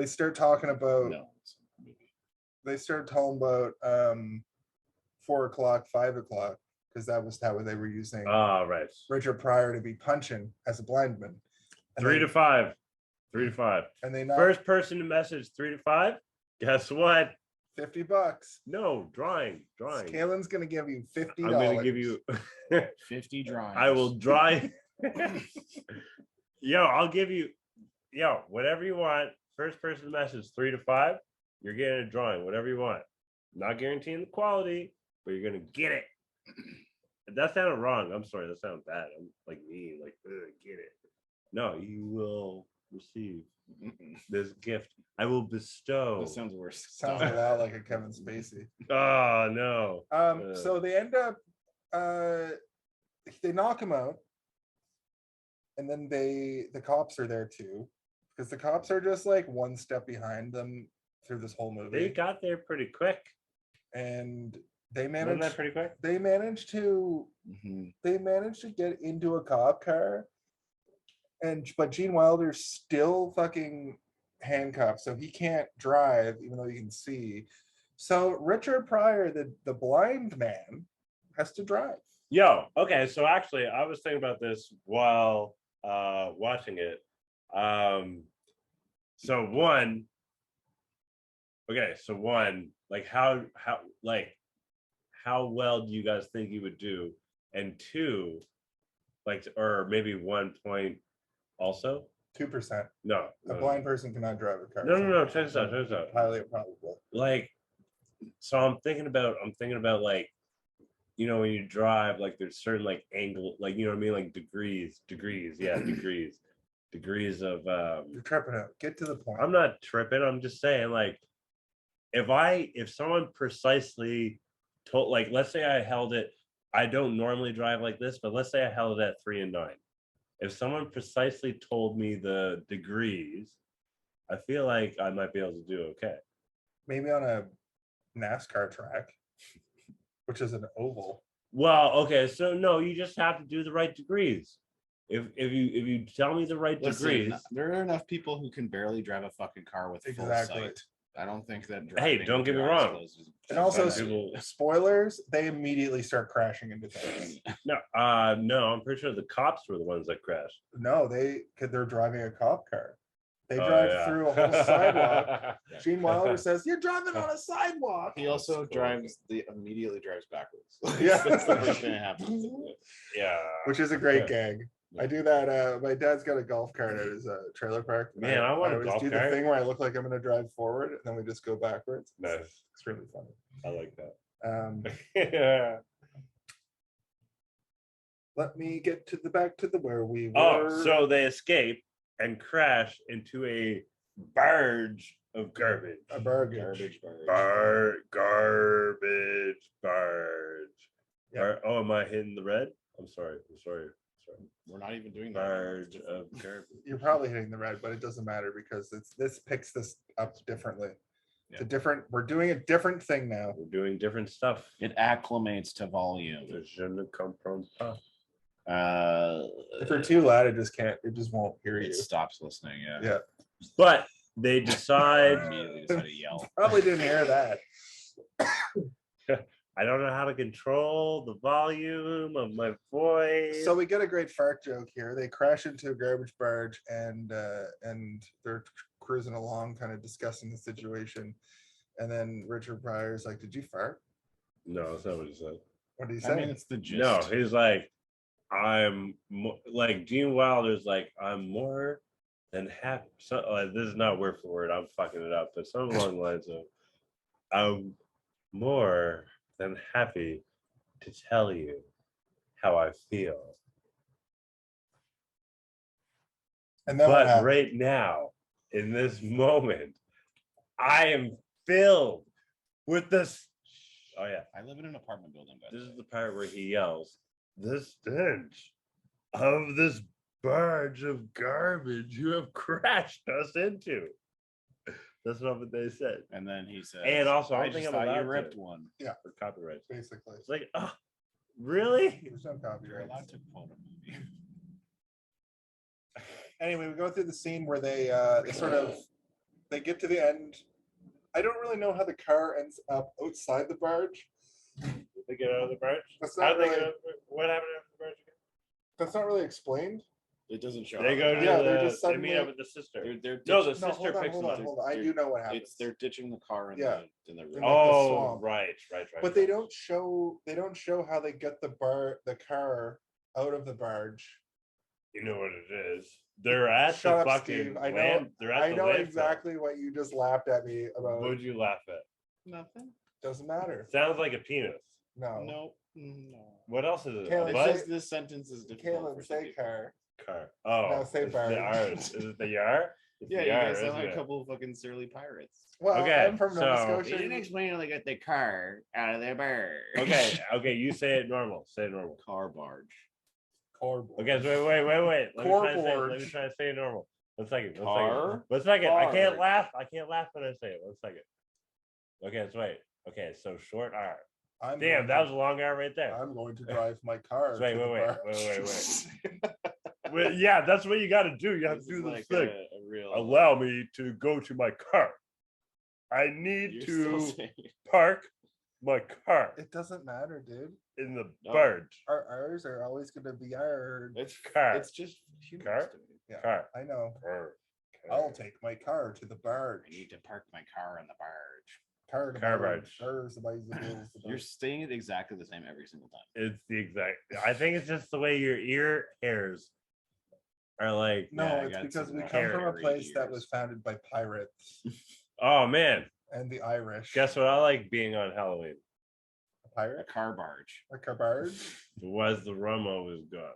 start talking about No. they started talking about 4 o'clock, 5 o'clock, because that was how they were using Ah, right. Richard Pryor to be punching as a blind man. And 3 they, to 5. 3 to 5. and they knocked First person to message 3 to 5. Guess what? $50. No, drawing. Kalen's gonna give you $50. I'm gonna give you 50 drawings. I will draw. Yo, I'll give you whatever you want. First person message 3 to 5. You're getting a drawing, whatever you want. Not guaranteeing the quality, but you're gonna get it. That sounded wrong. I'm sorry. That sounds bad. I'm like me, like get it. No, you will receive this gift. I will bestow. That sounds worse. Sounds a lot like a Kevin Spacey. Oh no. So they end up they knock him out, and then the cops are there too, because the cops are just like one step behind them through this whole movie. They got there pretty quick. And they Wasn't managed that pretty quick? they managed to get into a cop car, but Gene Wilder's still fucking handcuffed, so he can't drive even though he can see. So Richard Pryor, the blind man, has to drive. Yo, okay. So actually, I was thinking about this while watching it. So one, like how well do you guys think he would do? And two, like, or maybe 1 point also. 2%. No, A blind person cannot drive a car. No. Check this out. Highly improbable. Like, so I'm thinking about like, you know, when you drive, like there's certain like angle, like, you know what I mean, like degrees, yeah, degrees of You're tripping out. Get to the point. I'm not tripping. I'm just saying, like, if someone precisely told, like, let's say I held it, I don't normally drive like this, but let's say I held it at 3 and 9. If someone precisely told me the degrees, I feel like I might be able to do okay. Maybe on a NASCAR track, which is an oval. Well, okay, so no, you just have to do the right degrees. If you tell me the right degrees, Listen, there are enough people who can barely drive a fucking car with full Exactly. sight. I don't think that. Hey, driving don't with get me your eyes wrong. closed is And also, Some people- spoilers, they immediately start crashing into things. no, I'm pretty sure the cops were the ones that crashed. No, they're driving a cop car. They Oh, drive yeah. through a whole sidewalk. Gene Wilder says, "You're driving on a sidewalk." He also That's cool. immediately drives backwards. Yeah. That's the first thing that happens. Yeah, Which is a great gag. I do that. My dad's got a golf cart at his trailer park. and Man, I want a always golf do cart. the thing where I look like I'm going to drive forward, and then we just go backwards. Nice. It's really funny. I like that. Um, let me get back to the where we were. Oh, so they escape and crash into a barge of garbage. a barge. Garbage barge. Yeah. Oh, am I hitting the red? I'm sorry. We're not even doing that. Barge of garbage. You're probably hitting the red, but it doesn't matter because this picks this up differently. It's a different. We're doing a different thing now. We're doing different stuff. It acclimates to volume. Je ne comprends pas. If you're too loud, it just won't hear you. It stops listening. Yeah. Yeah. But they decide. Immediately decided to yell. Probably didn't hear that. I don't know how to control the volume of my voice. So we get a great fart joke here. They crash into a garbage barge and they're cruising along, kind of discussing the situation. And then Richard Pryor's like, "Did you fart?" No, that's not what he said. What did he say? I mean, it's the gist. No, he's like, like Gene Wilder's like, I'm more than happy. So, this is not word for word. I'm fucking it up, but something along the lines of, I'm more than happy to tell you how I feel. And then what But happened? right now, in this moment, I am filled with this. Oh yeah, I live in an apartment building. By the this is way. the part where he yells, "The stench of this barge of garbage you have crashed us into." That's not what they said. And then he said, And also, I I don't think just I'm thought you allowed ripped to. one. For copyright. Basically, It's like, oh, really? there's no You're copyright. allowed to quote a movie. Anyway, we go through the scene where they they get to the end. I don't really know how the car ends up outside the barge. Did they get out of the barge? That's How not did they really, get out? What happened after the barge again? that's not really explained. It doesn't show. They up. go to Yeah, they're the, just they meet suddenly- up with the sister. They're No, ditching- the No, sister hold on, picks hold them on, up. hold on. I do know what happens. they're ditching the car in Yeah. the river. In like the Oh, swamp. right. But they don't show how they get the car out of the barge. You know what it is. They're at Shut the up, fucking Steve. I know. land. They're at I the know landfill. exactly what you just laughed at me about. What'd you laugh at? Nothing. Doesn't matter. Sounds like a penis. No. No. What else is it? Caleb, A It But- butt? says this sentence is difficult. Caleb, for some say people. car. Car. Oh, No, say it's the barge. R. Is it the yar? It's Yeah, the you yar, guys sound isn't like a it? couple of fucking surly pirates. Well, Okay, I'm from Nova so- They Scotia. didn't explain how they got the car out of their barge. Okay, you say it normal. Say it normal. Car barge. Cardboard. Okay, so wait. Let me Corborge. try to say it normal. One second. Car. I can't Barge. laugh. I can't laugh when I say it. 1 second. Okay, let's wait. Okay, so short R. I'm Damn, going that to- was a long R right there. I'm going to drive my car. Wait, to the wait. barge. Well, yeah, that's what you got to do. You have This to is do like this thing. a real. Allow me to go to my car. I need You're still to saying it. park my car It doesn't matter, dude. in the No. barge. Our R's are always going to be our. It's Car. It's just humorous Car? to me. Yeah, Car. I know. Car. I'll take my car to the barge. I need to park my car in the barge. Car to Car barge. barge. Cars, the bicycles, the You're boats. saying it exactly the same every single time. It's the exact. I think it's just the way your ear hairs are like. No, Yeah, I it's got because some we come from a hairy place that ears. was founded by pirates Oh man, and the Irish. guess what? I like being on Halloween. A A pirate? car barge. A car barge? Was the rum always gone?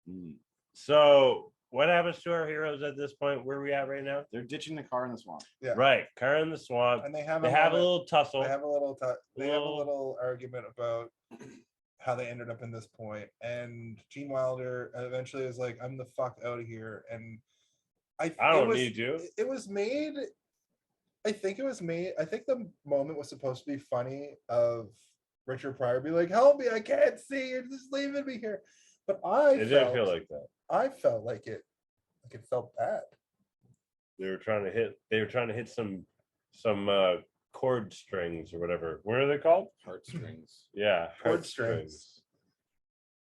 Mm. So what happens to our heroes at this point? Where are we at right now? They're ditching the car in the swamp. Yeah. Right, car in the swamp. And they have They a have a moment- little tussle. they have a little they have a Little- little argument about how they ended up in this point. And Gene Wilder eventually is like, "I'm the fuck out of here." And I it don't was- need you. It was made. I think it was made. I think the moment was supposed to be funny of Richard Pryor be like, "Help me! I can't see. You're just leaving me here." But I It didn't felt feel like that. I felt like it felt bad. They were trying to hit some chord strings or whatever. What are they called? Heartstrings. Yeah, Chord strings.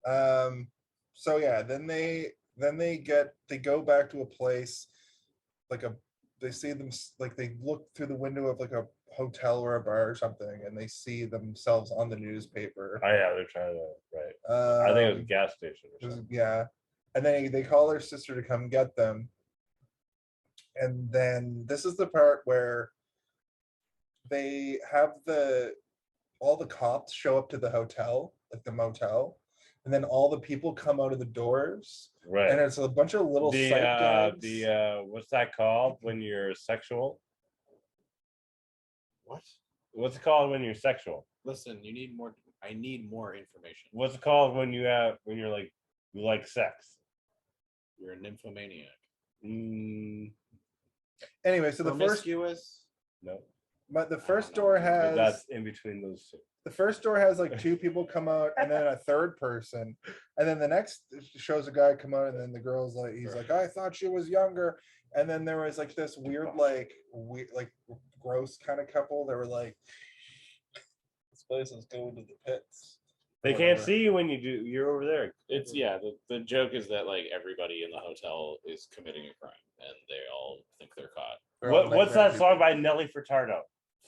So yeah, then they go back to a place they see them like they look through the window of like a hotel or a bar or something, and they see themselves on the newspaper. Oh yeah, they're trying to right. I think it was a gas station or something. Yeah, and then they call their sister to come get them, and then this is the part where they have all the cops show up to the hotel, like the motel, and then all the people come out of the doors, Right. and it's a bunch of little sight gags. What's that called when you're sexual? What? What's it called when you're sexual? Listen, you need more. I need more information. What's it called when you're like you like sex? You're a nymphomaniac. Anyway, so Promiscuous? No. But the first door has. But that's in between those two. The first door has like two people come out, and then a third person, and then the next shows a guy come out, and then the girl's like, he's like, I thought she was younger, and then there was like this weird, like gross kind of couple. They were like, this place is going to the pits. They can't see you when you're over there. It's the joke is that like everybody in the hotel is committing a crime and they all think they're caught. What's that song by Nelly Furtado?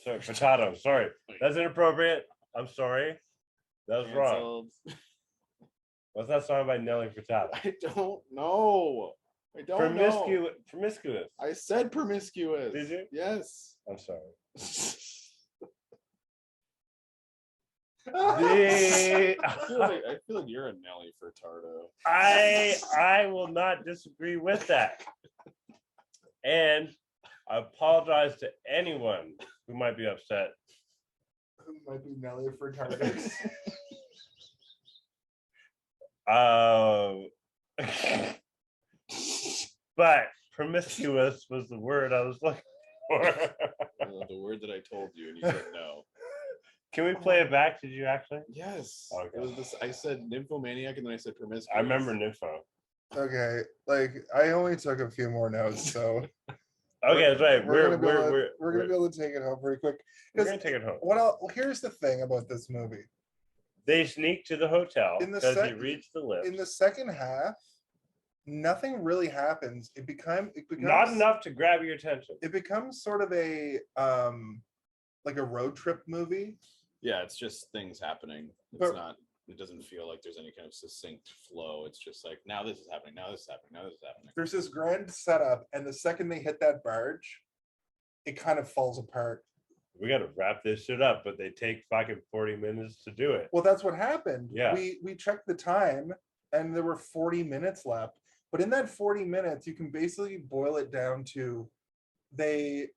Sorry, Furtado. Sorry, that's inappropriate. I'm sorry. That was wrong. What's that song by Nelly Furtado? I don't know. I don't know. Promiscuous. I said promiscuous. Did you? Yes. I'm sorry. I feel like you're a Nelly Furtado. I will not disagree with that. And I apologize to anyone who might be upset. Who might be Nelly Furtado. But promiscuous was the word I was looking for. The word that I told you and you said no. Can we play it back? Did you actually? Yes. Okay. It was this. I said nymphomaniac and then I said promiscuous. I remember nympho. Okay, like I only took a few more notes, so okay, that's right. We're gonna be able to take it home pretty quick. We're gonna take it home. Here's the thing about this movie. They sneak to the hotel because he reads the list. In the second half, nothing really happens. It becomes not enough to grab your attention. It becomes sort of a like a road trip movie. Yeah, it's just things happening. It doesn't feel like there's any kind of succinct flow. It's just like, now this is happening, now this is happening, now this is happening. There's this grand setup, and the second they hit that barge, it kind of falls apart. We got to wrap this shit up, but they take fucking 40 minutes to do it. Well, that's what happened. Yeah. We checked the time, and there were 40 minutes left. But in that 40 minutes, you can basically boil it down to they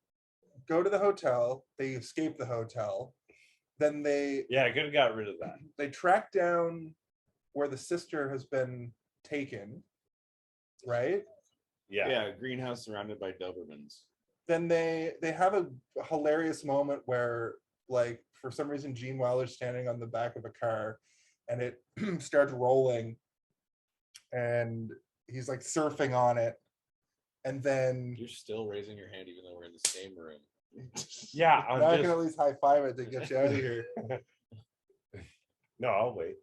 go to the hotel, they escape the hotel, then I could have got rid of that. They track down where the sister has been taken, right? Yeah, greenhouse surrounded by Dobermans. Then they have a hilarious moment where, like, for some reason, Gene Wilder's standing on the back of a car, and it starts rolling, and he's like surfing on it, and then you're still raising your hand even though we're in the same room. Yeah, I can at least high five it to get you out of here. No, I'll wait.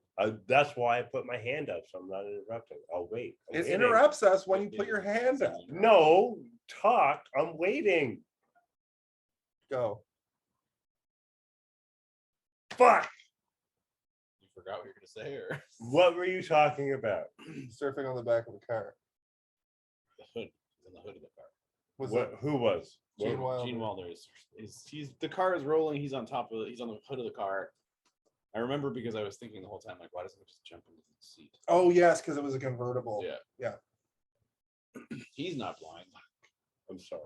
That's why I put my hand up, so I'm not interrupting. I'll wait. It interrupts us when you put your hand up. No, talk. I'm waiting. Go. Fuck. You forgot what you're gonna say, or what were you talking about? Surfing on the back of a car. The hood. He's in the hood of the car. Who was? Gene Wilder he's the car is rolling. He's on the hood of the car. I remember because I was thinking the whole time, like, why doesn't he just jump into the seat? Oh yes, because it was a convertible. Yeah. He's not blind. I'm sorry.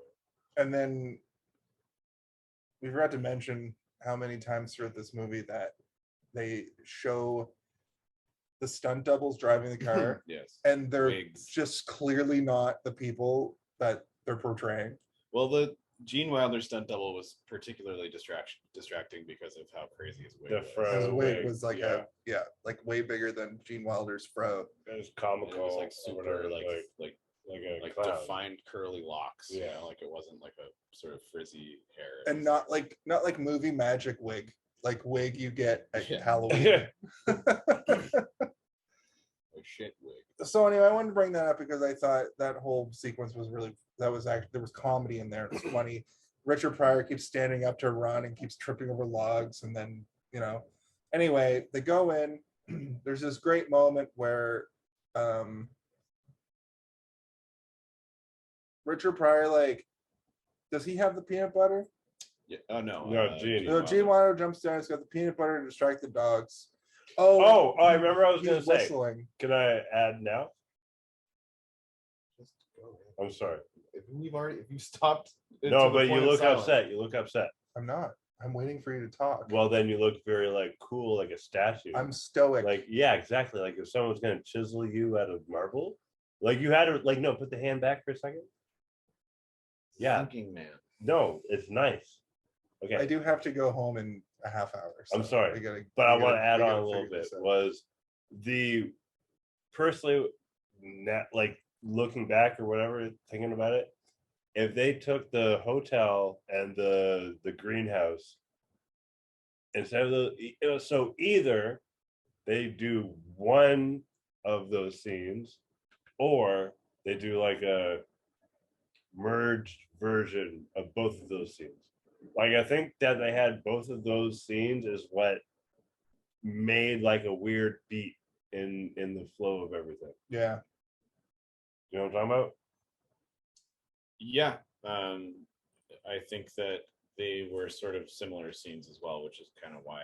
And then we forgot to mention how many times throughout this movie that they show the stunt doubles driving the car. Yes. And they're Wigs. just clearly not the people that they're portraying. Well, Gene Wilder's stunt double was particularly distracting because of how crazy his wig The was. fro. His wig wig, was like like way bigger than Gene Wilder's fro. It was And comical. it was like or super whatever, like a clown. defined curly locks. Yeah. You know, like it wasn't like a sort of frizzy hair. It And was not like movie magic wig, like wig you get at Yeah. Halloween. a shit wig. So anyway, I wanted to bring that up because I thought that whole sequence was really, there was comedy in there. It was funny. Richard Pryor keeps standing up to run and keeps tripping over logs, and then anyway, they go in. There's this great moment where Richard Pryor, like, does he have the peanut butter? Yeah. Oh no. No, Gene. No, Gene Wilder jumps down. He's got the peanut butter to distract the dogs. Oh, I remember I was he's going to say, whistling. can I add now? Just go ahead. I'm sorry. If you stopped. No, but you look upset. You look upset. I'm not. I'm waiting for you to talk. Well, then you look very like cool, like a statue. I'm stoic. Like, yeah, exactly. Like if someone's going to chisel you out of marble, like you had to, like, no, put the hand back for a second. Yeah. Thinking man. No, it's nice. Okay. I do have to go home in a half hour. So I'm sorry, but I want to add on a little bit. Was the personally, like looking back or whatever, thinking about it, if they took the hotel and the greenhouse instead of so either they do one of those scenes or they do like a merged version of both of those scenes. Like I think that they had both of those scenes is what made like a weird beat in the flow of everything. Yeah. You know what I'm talking about? Yeah. I think that they were sort of similar scenes as well, which is kind of why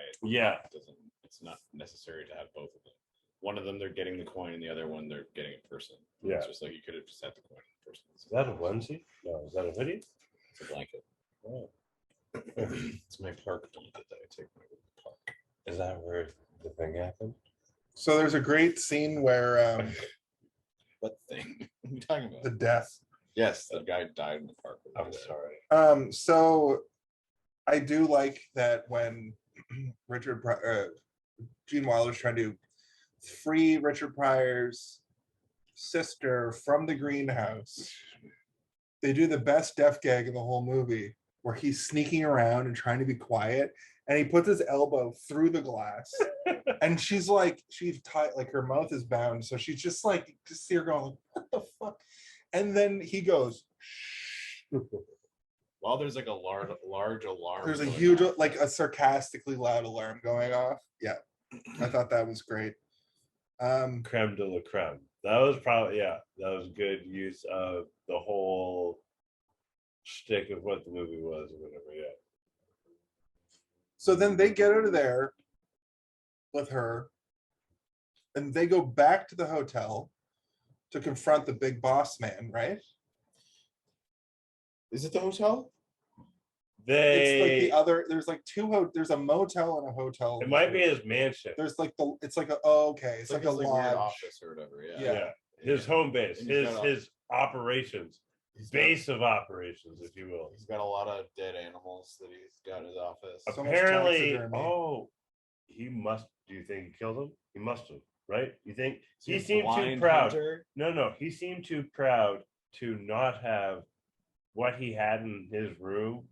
it's not necessary to have both of them. One of them they're getting the coin and the other one they're getting a person. Yeah. It's just like you could have just had the coin in person. Is that a onesie? No, is that a hoodie? It's a blanket. Oh. It's my park blanket that I take when I go to the park. Is that where the thing happened? So there's a great scene where What thing? What are you talking about? the death. Yes, the guy died in the park. I'm sorry. So I do like that when Gene Wilder's trying to free Richard Pryor's sister from the greenhouse. They do the best death gag in the whole movie, where he's sneaking around and trying to be quiet, and he puts his elbow through the glass, and she's tight, like her mouth is bound, so she's just see her going, what the fuck? And then he goes, While there's like a large alarm. there's a going huge, off. like a sarcastically loud alarm going off. Yeah, I thought that was great. Creme de la creme. That was that was good use of the whole shtick of what the movie was or whatever. Yeah. So then they get out of there with her, and they go back to the hotel to confront the big boss man, right? Is it the hotel? It's like the other. There's like there's a motel and a hotel. It might be his mansion. There's like it's like a it's like a his, weird lodge. office or whatever. Yeah. His home base, And he's got his operations, base of operations, if you will. He's got a lot of dead animals that he's got in his office. So much Apparently, taxidermy. he must. Do you think he killed him? He must have, right? You think Is he a seemed too blind proud? hunter? No, he seemed too proud to not have what he had in his room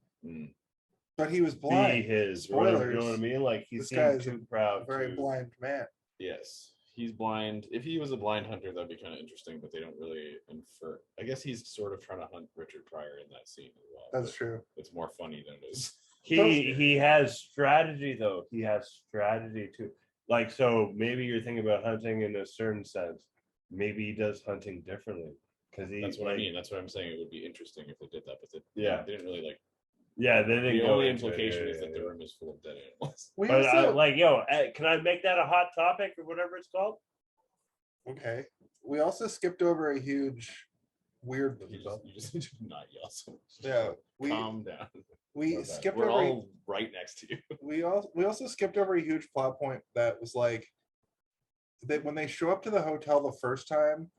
But he was be blind. his. Whatever, you know Spoilers. what I mean? Like he This guy seemed is a too proud. Very to, blind man. Yes, he's blind. If he was a blind hunter, that'd be kind of interesting, but they don't really infer. I guess he's sort of trying to hunt Richard Pryor in that scene as well. That's but true. It's more funny than it is. He has strategy though. He has strategy too. Like so, maybe you're thinking about hunting in a certain sense. Maybe he does hunting differently because he. That's what I mean. That's what I'm saying. It would be interesting if they did that, but they didn't really like. Yeah, they didn't The go only into it. implication Yeah, is that the yeah. room is full of dead animals. We But also, like, can I make that a hot topic or whatever it's called? okay. We also skipped over a huge weird. You just need to not yell so much. Yeah, we Calm down. we skipped We're over. all right next to you. We also skipped over a huge plot point that was like that when they show up to the hotel the first time,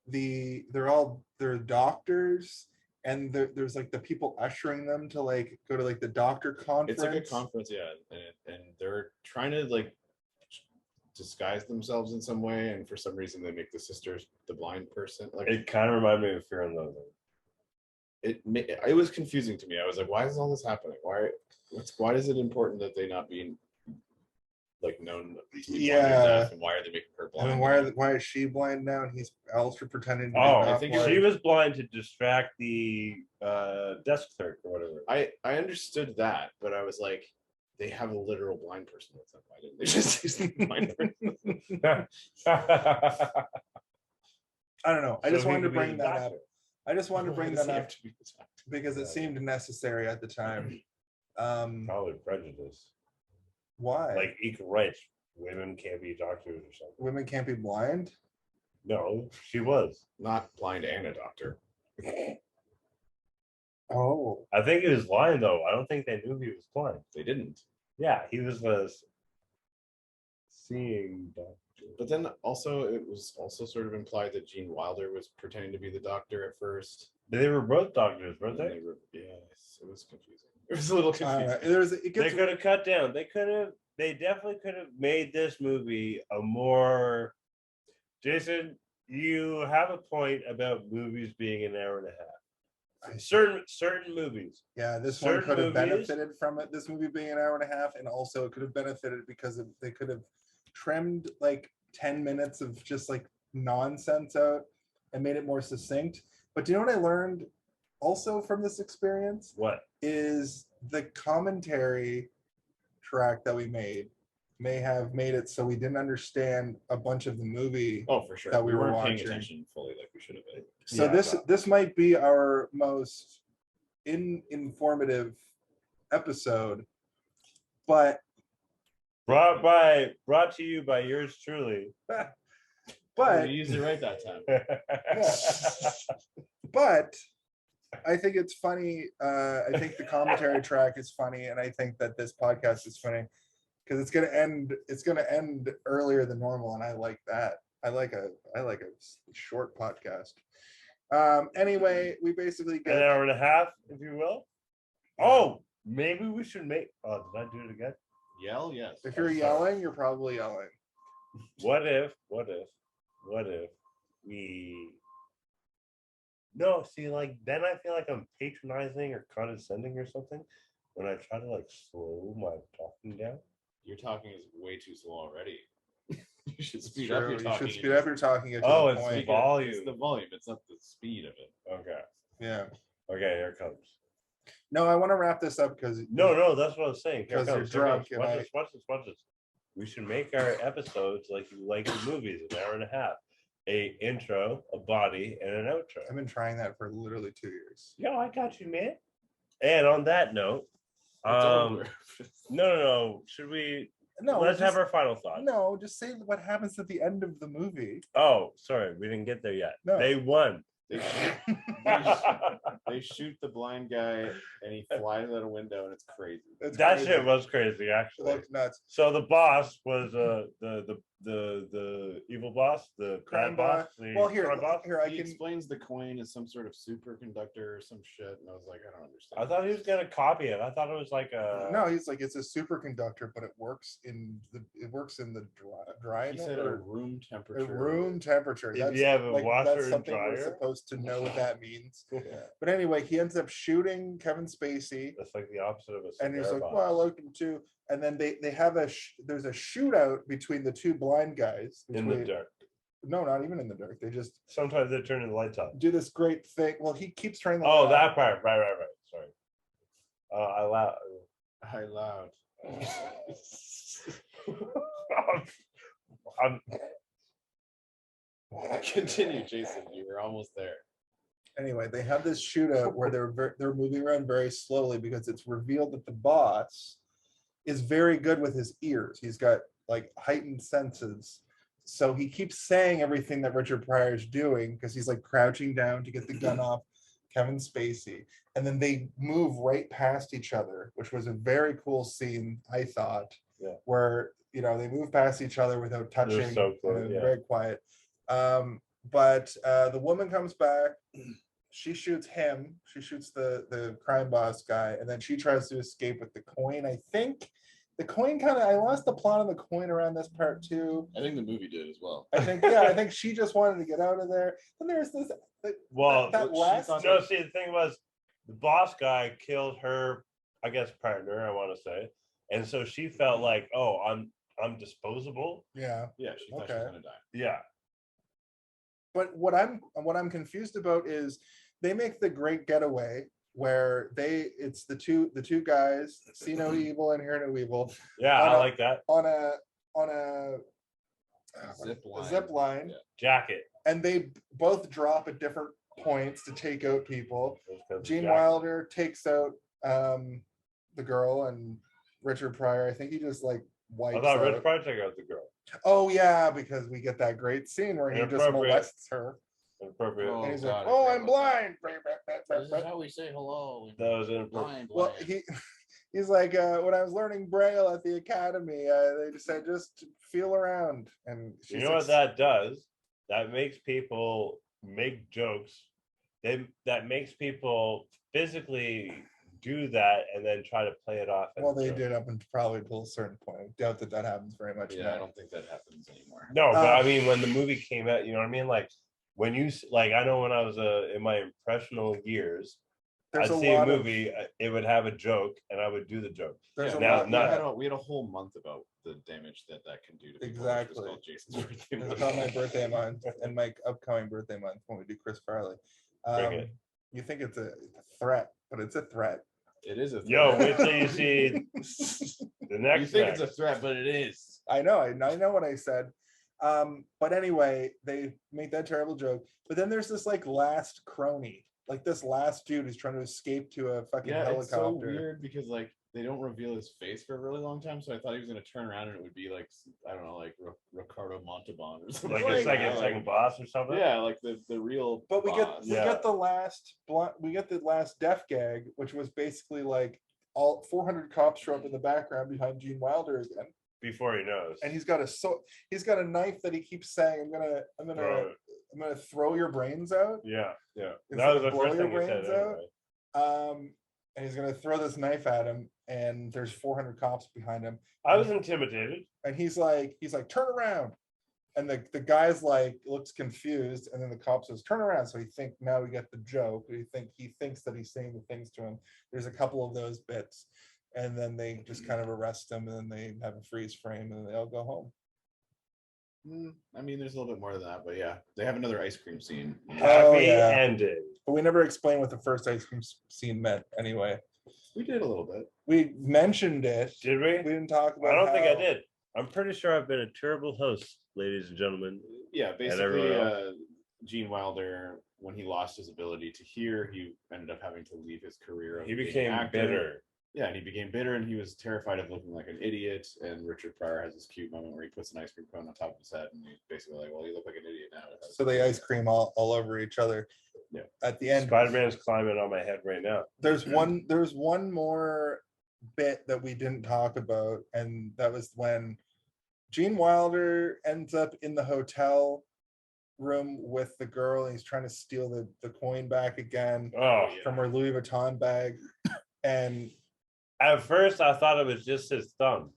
they're doctors and there's like the people ushering them to like go to like the doctor conference. It's like a conference, yeah, and they're trying to like disguise themselves in some way, and for some reason they make the sisters the blind person. Like It kind of reminded me of Fear and Loathing. it was confusing to me. I was like, why is all this happening? Why is it important that they not be like known to be blind or deaf, and why are they making her blind? And then why is she blind now? And he's Alistair pretending to be Oh, not I think blind. she was blind to distract the desk clerk or whatever. I understood that, but I was like, they have a literal blind person with them. Why didn't they just use the blind person? I don't know. I So just he wanted to could be bring the that doctor. up. I just wanted to bring Why that does he up have to be the doctor? because it seemed necessary at the time. Probably prejudice. Why? Like equal rights. Women can't be doctors or something. Women can't be blind? No, she was. Not blind and a doctor. Oh. I think he was blind though. I don't think they knew he was blind. They didn't. Yeah, he was a seeing doctor. But then also it was also sort of implied that Gene Wilder was pretending to be the doctor at first. They were both doctors, weren't And they? they were, yes, it was confusing. It was a little confusing. It They gets, could have cut down. They definitely could have made this movie a more. Jason, you have a point about movies being an hour and a half. Certain movies. yeah, this one certain could have movies- benefited from it. This movie being an hour and a half, and also it could have benefited because they could have trimmed like 10 minutes of just like nonsense out and made it more succinct. But do you know what I learned also from this experience? What? Is the commentary track that we made may have made it so we didn't understand a bunch of the movie. Oh, for sure. That we were weren't paying watching. attention fully like we should have been. So Yeah, this might be our most informative episode, but Brought to you by yours truly. but you used it right that time. but I think it's funny. I think the commentary track is funny, and I think that this podcast is funny because it's gonna end. It's gonna end earlier than normal, and I like that. I like a short podcast. Anyway, we basically An get hour and a half, if you will. Oh, maybe we should make. Oh, did I do it again? Yell, yes. if you're sorry. yelling, you're probably yelling. What if we? No, see, like then I feel like I'm patronizing or condescending or something when I try to like slow my talking down. Your talking is way too slow already. You should speed True, up your you talking. should speed up your talking. Get to Oh, the it's point. volume. It's the volume. It's not the speed of it. Okay. Yeah. Okay, here it comes. No, I want to wrap this up because No, that's what I was saying. Here it 'Cause you're comes. Here it comes. drunk and Watch this. We should make our episodes like you like the movies, an hour and a half. A intro, a body, and an outro. I've been trying that for literally 2 years. Yo, I got you, man. And on that note, It's over. no. Should we? No, Let's have just- our final thoughts. No, just say what happens at the end of the movie. Oh, sorry, we didn't get there yet. No. They won. They shoot the blind guy and he flies out a window and it's crazy. It's That crazy. shit was crazy, It actually. looked nuts. So the boss was the evil boss, the Crime bad boss. boss. The Well, here, crime boss. here I He can. explains the coin as some sort of superconductor or some shit, and I was like, I don't understand. I thought he was gonna copy it. I thought it was like a No, he's like it's a superconductor, but it works in the dry He said or at room temperature. room temperature. If you have a washer that's and something we're dryer. supposed to know what that means. Yeah. But anyway, he ends up shooting Kevin Spacey, That's like the opposite of a and he's cigar like, box. "Well, I liked him too." And then they have there's a shootout between the two blind guys. in the between- dark. No, not even in the dark. They just Sometimes they're turning the lights on. do this great thing. Well, he keeps turning the Oh, light that on. part. Right. Sorry. I loud. High loud. I'm Continue, Jason. You were almost there. Anyway, they have this shootout where they're moving around very slowly because it's revealed that the boss is very good with his ears. He's got like heightened senses. So he keeps saying everything that Richard Pryor's doing because he's like crouching down to get the gun off Kevin Spacey. And then they move right past each other, which was a very cool scene, I thought, Yeah. where, they move past each other without touching. so close, and yeah. Very quiet. But the woman comes back she shoots him. She shoots the crime boss guy, and then she tries to escape with the coin. I think the coin kind of. I lost the plot on the coin around this part too. I think the movie did as well. I think yeah. I think she just wanted to get out of there. Then there's this. Well, that last. no, see, the thing was, the boss guy killed her, I guess, partner, I want to say, and so she felt like, oh, I'm disposable. Yeah. Yeah, she thought she was gonna die. Yeah. But what I'm confused about is they make the great getaway where it's the two guys, see no evil and hear no evil, Yeah, I like that. on a zip line, Yeah. Jacket. and they both drop at different points to take out people. Gene Jacket. Wilder takes out the girl, and Richard Pryor, I think he just like wipes I thought out. Rich Pryor took out the girl. Oh yeah, because we get that great scene where he just Inappropriate. molests her. Inappropriate. Oh, And he's God, like, I "Oh, forgot I'm about blind." This is how we say hello. That was inappropriate. Well, he's like, when I was learning Braille at the academy, they just said just feel around, and You know what that does? That makes people make jokes. That makes people physically do that and then try to play it off. as Well, a they joke. did up until probably until a certain point. I doubt that happens very much. Yeah, now. I don't think that happens anymore. No, but I mean, when the movie came out, you know what I mean? Like when like, I know when I was in my impressional years, There's I'd a see a lot of movie, it would have a joke, and I would do the joke. there's Yeah, a now- lot. now- we had a whole month about the damage that can do to people. Exactly. Which was called Jason's birthday month. It's on my birthday month and my upcoming birthday month when we do Chris Farley. Bring it. You think it's a threat, but it's a threat. It is a threat. Yo, wait till you see the next. You think it's a threat, but it is. I know what I said. But anyway, they make that terrible joke. But then there's this like last crony, like this last dude who's trying to escape to a fucking Yeah, helicopter. it's so weird because like they don't reveal his face for a really long time, so I thought he was gonna turn around and it would be like, I don't know, like Ricardo Montalban or something. like Like, a second boss or something. Yeah, like the real. But we boss. get the last death gag, which was basically like all 400 cops show up in the background behind Gene Wilder again, Before he knows. and he's got a knife that he keeps saying, I'm gonna throw your brains out. Yeah. Instead That was of the blow first your thing he said. brains out. Anyway. And he's gonna throw this knife at him, and there's 400 cops behind him, I was intimidated. and he's like turn around, and the guy's like looks confused, and then the cop says turn around, so now we get the joke. He thinks that he's saying the things to him. There's a couple of those bits, and then they just kind of arrest him, and then they have a freeze frame, and then they all go home. I mean, there's a little bit more than that, but yeah, they have another ice cream scene. Happy yeah. ending. But we never explained what the first ice cream scene meant anyway. We did a little bit. We mentioned it. Did we? We didn't talk about I don't think I how- did. I'm pretty sure I've been a terrible host, ladies and gentlemen. Yeah, everyone basically, else. Gene Wilder, when he lost his ability to hear, he ended up having to leave his career. Of He being became an actor. bitter. Yeah, and he became bitter, and he was terrified of looking like an idiot. And Richard Pryor has this cute moment where he puts an ice cream cone on top of his head, and he's basically like, "Well, you look like an idiot now." So they ice cream all over each other. Yeah. At the end, Spider-Man's climbing on my head right now. there's one more bit that we didn't talk about, and that was when Gene Wilder ends up in the hotel room with the girl, and he's trying to steal the coin back again Oh, from her Louis Vuitton bag. And at first I thought it was just his thumb.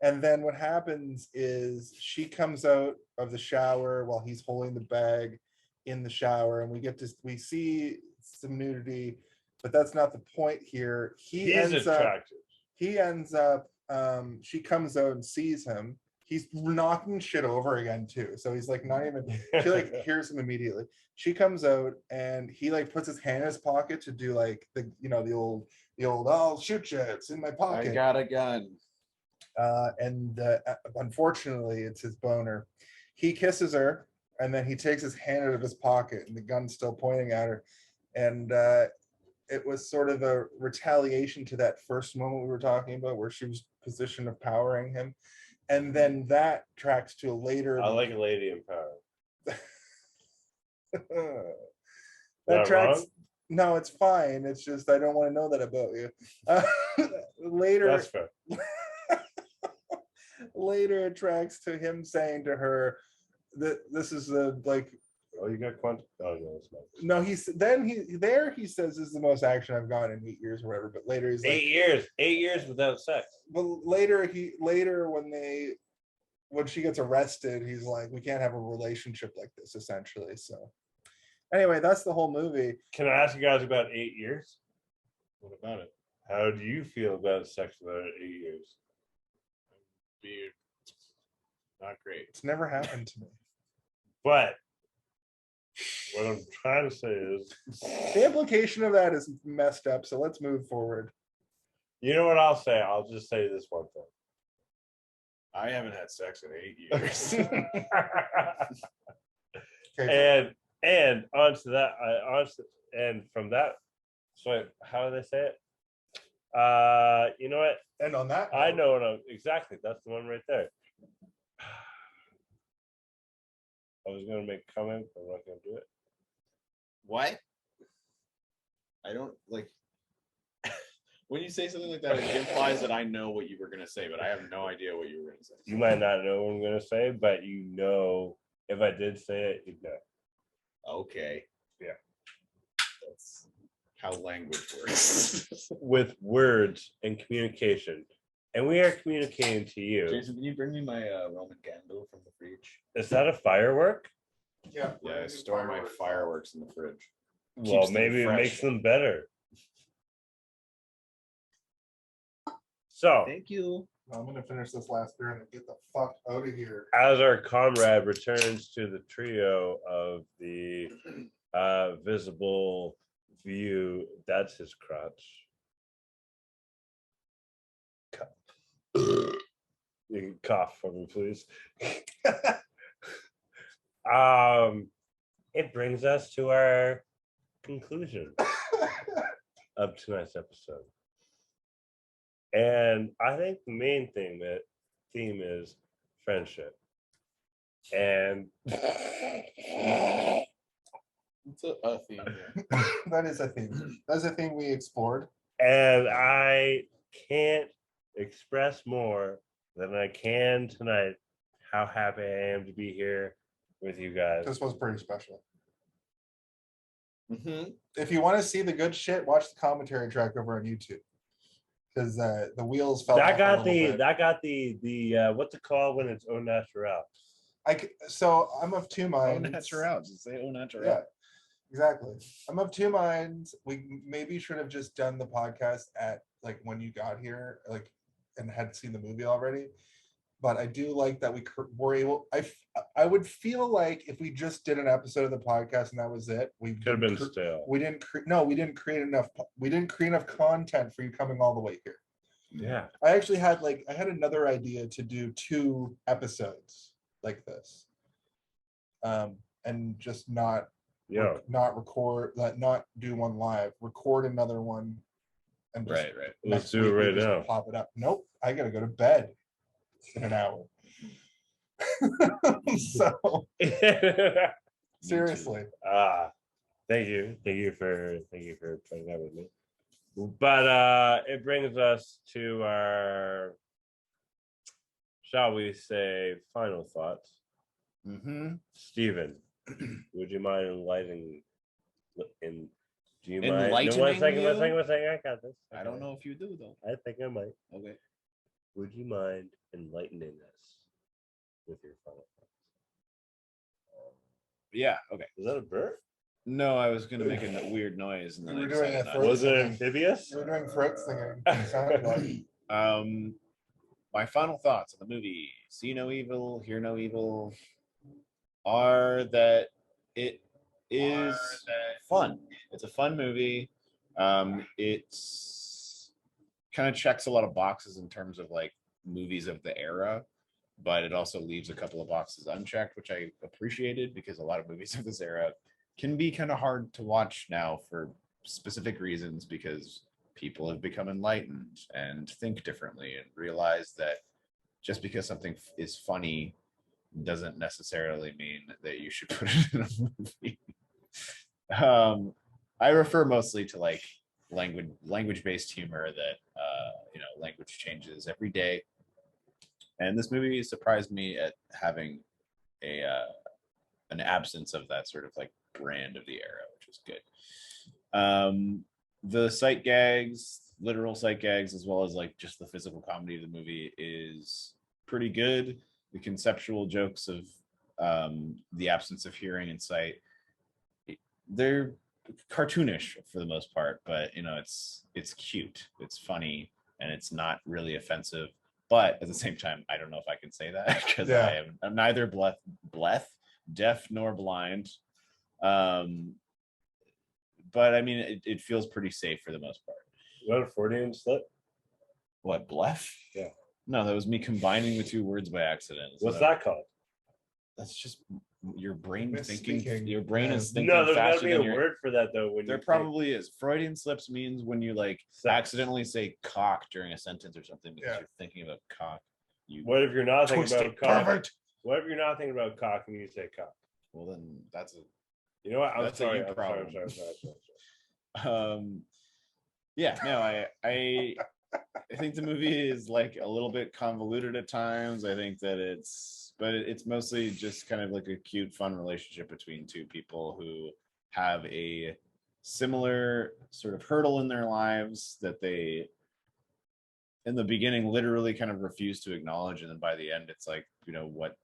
then what happens is she comes out of the shower while he's holding the bag in the shower, and we see some nudity, but that's not the point here. He He's ends up she comes out and sees him. He's knocking shit over again too, so he's like not even, she like hears him immediately. She comes out, and he like puts his hand in his pocket to do like the old I'll shoot you, it's in my I pocket. got a gun. And unfortunately it's his boner. He kisses her, and then he takes his hand out of his pocket, and the gun's still pointing at her. And it was sort of a retaliation to that first moment we were talking about, where she was position of powering him. And then that tracks to a later. I like a lady in power. that That tracks. wrong? No, it's fine. It's just I don't want to know that about you. Later, That's fair. later it tracks to him saying to her that this is the like Oh, you got quantum. Oh no, it's not. No, he says this is the most action I've gotten in 8 years or whatever. But later he's like, 8 years. 8 years without sex. but later when she gets arrested, he's like, we can't have a relationship like this, essentially. So anyway, that's the whole movie. Can I ask you guys about 8 years? What about it? How do you feel about sex without 8 years? Be not great. It's never happened to me. But what I'm trying to say is, The implication of that is messed up. So let's move forward. you know what I'll say? I'll just say this one thing. I haven't had sex in 8 years. Okay. and onto that, and from that, so how do they say it? You know what? And on that, I know what I'm exactly. That's the one right there. I was gonna make a comment, but I'm not gonna do it. What? I don't like when you say something like that, it implies that I know what you were gonna say, but I have no idea what you were gonna say. You might not know what I'm gonna say, but you know if I did say it, you'd know. Okay. Yeah. That's how language works. With words and communication. And we are communicating to you. Jason, can you bring me my Roman candle from the fridge? Is that a firework? yeah, Yeah, I store my fireworks in the fridge. Well, Keeps them maybe it fresh. makes them better. So, Thank you. I'm gonna finish this last beer and get the fuck out of here. as our comrade returns to the trio of the visible view, that's his crotch. You can cough for me, please. It brings us to our conclusion of tonight's episode. And I think the main theme is friendship. And It's a theme. Yeah. That is a theme. That's a theme we explored. and I can't express more than I can tonight how happy I am to be here with you guys. This was pretty special. Mm-hmm. If you want to see the good shit, watch the commentary track over on YouTube. Because the wheels fell off That a got little the what's it called when it's au naturel? So I'm of two Au minds. naturel. Does it say au naturel? Yeah, exactly. I'm of two minds. We maybe should have just done the podcast at like when you got here, like, and had seen the movie already. But I do like that we were able. I would feel like if we just did an episode of the podcast and that was it, we Could have been stale. We didn't create enough. We didn't create enough content for you coming all the way here. Yeah. I actually had another idea to do 2 episodes like this, and just not record, not do one live, record another one, and just Right. Let's next do it week we right just now. pop it up. Nope, I gotta go to bed in an hour. So seriously, Thank you for playing that with me. But it brings us to our, shall we say, final thoughts. Mm-hmm. Stephen, would you mind enlightening? Do you mind? No, Enlightening one second. you? I got this. I don't know if you do though. I think I might. Okay. Would you mind enlightening us with your final thoughts? Yeah. Okay. Is that a bird? No, I was gonna make a weird noise, and then You I were doing decided a not throat to. Was it singing. amphibious? You were doing throat singing. It sounded like. My final thoughts on the movie See No Evil, Hear No Evil are that it is fun. It's a fun movie. It's kind of checks a lot of boxes in terms of like movies of the era, but it also leaves a couple of boxes unchecked, which I appreciated because a lot of movies of this era can be kind of hard to watch now for specific reasons, because people have become enlightened and think differently and realize that just because something is funny doesn't necessarily mean that you should put it in a movie. I refer mostly to like language-based humor that language changes every day. And this movie surprised me at having a an absence of that sort of like brand of the era, which is good. The sight gags, literal sight gags, as well as like just the physical comedy of the movie is pretty good. The conceptual jokes of the absence of hearing and sight, they're cartoonish for the most part, but you know, it's cute, it's funny, and it's not really offensive. But at the same time, I don't know if I can say that because I'm neither deaf nor blind. But I mean, it feels pretty safe for the most part. What, a Freudian slip? What, bluff? Yeah. No, that was me combining the two words by accident. What's that called? That's just your brain Misspeaking. thinking. Your brain is thinking No, there's got faster to be than a your. word for that though. When There you probably is. Freudian slips means when you like Sex. accidentally say cock during a sentence or something because Yeah. you're thinking about cock. You What if you're not thinking about cock? pervert. What if you're not thinking about cock and you say cock? Well, then that's a. You know what? I'm That's a sorry. you I'm problem. sorry. Yeah, no, I think the movie is like a little bit convoluted at times. I think that it's mostly just kind of like a cute, fun relationship between two people who have a similar sort of hurdle in their lives that they, in the beginning, literally kind of refuse to acknowledge, and then by the end, it's like, you know, what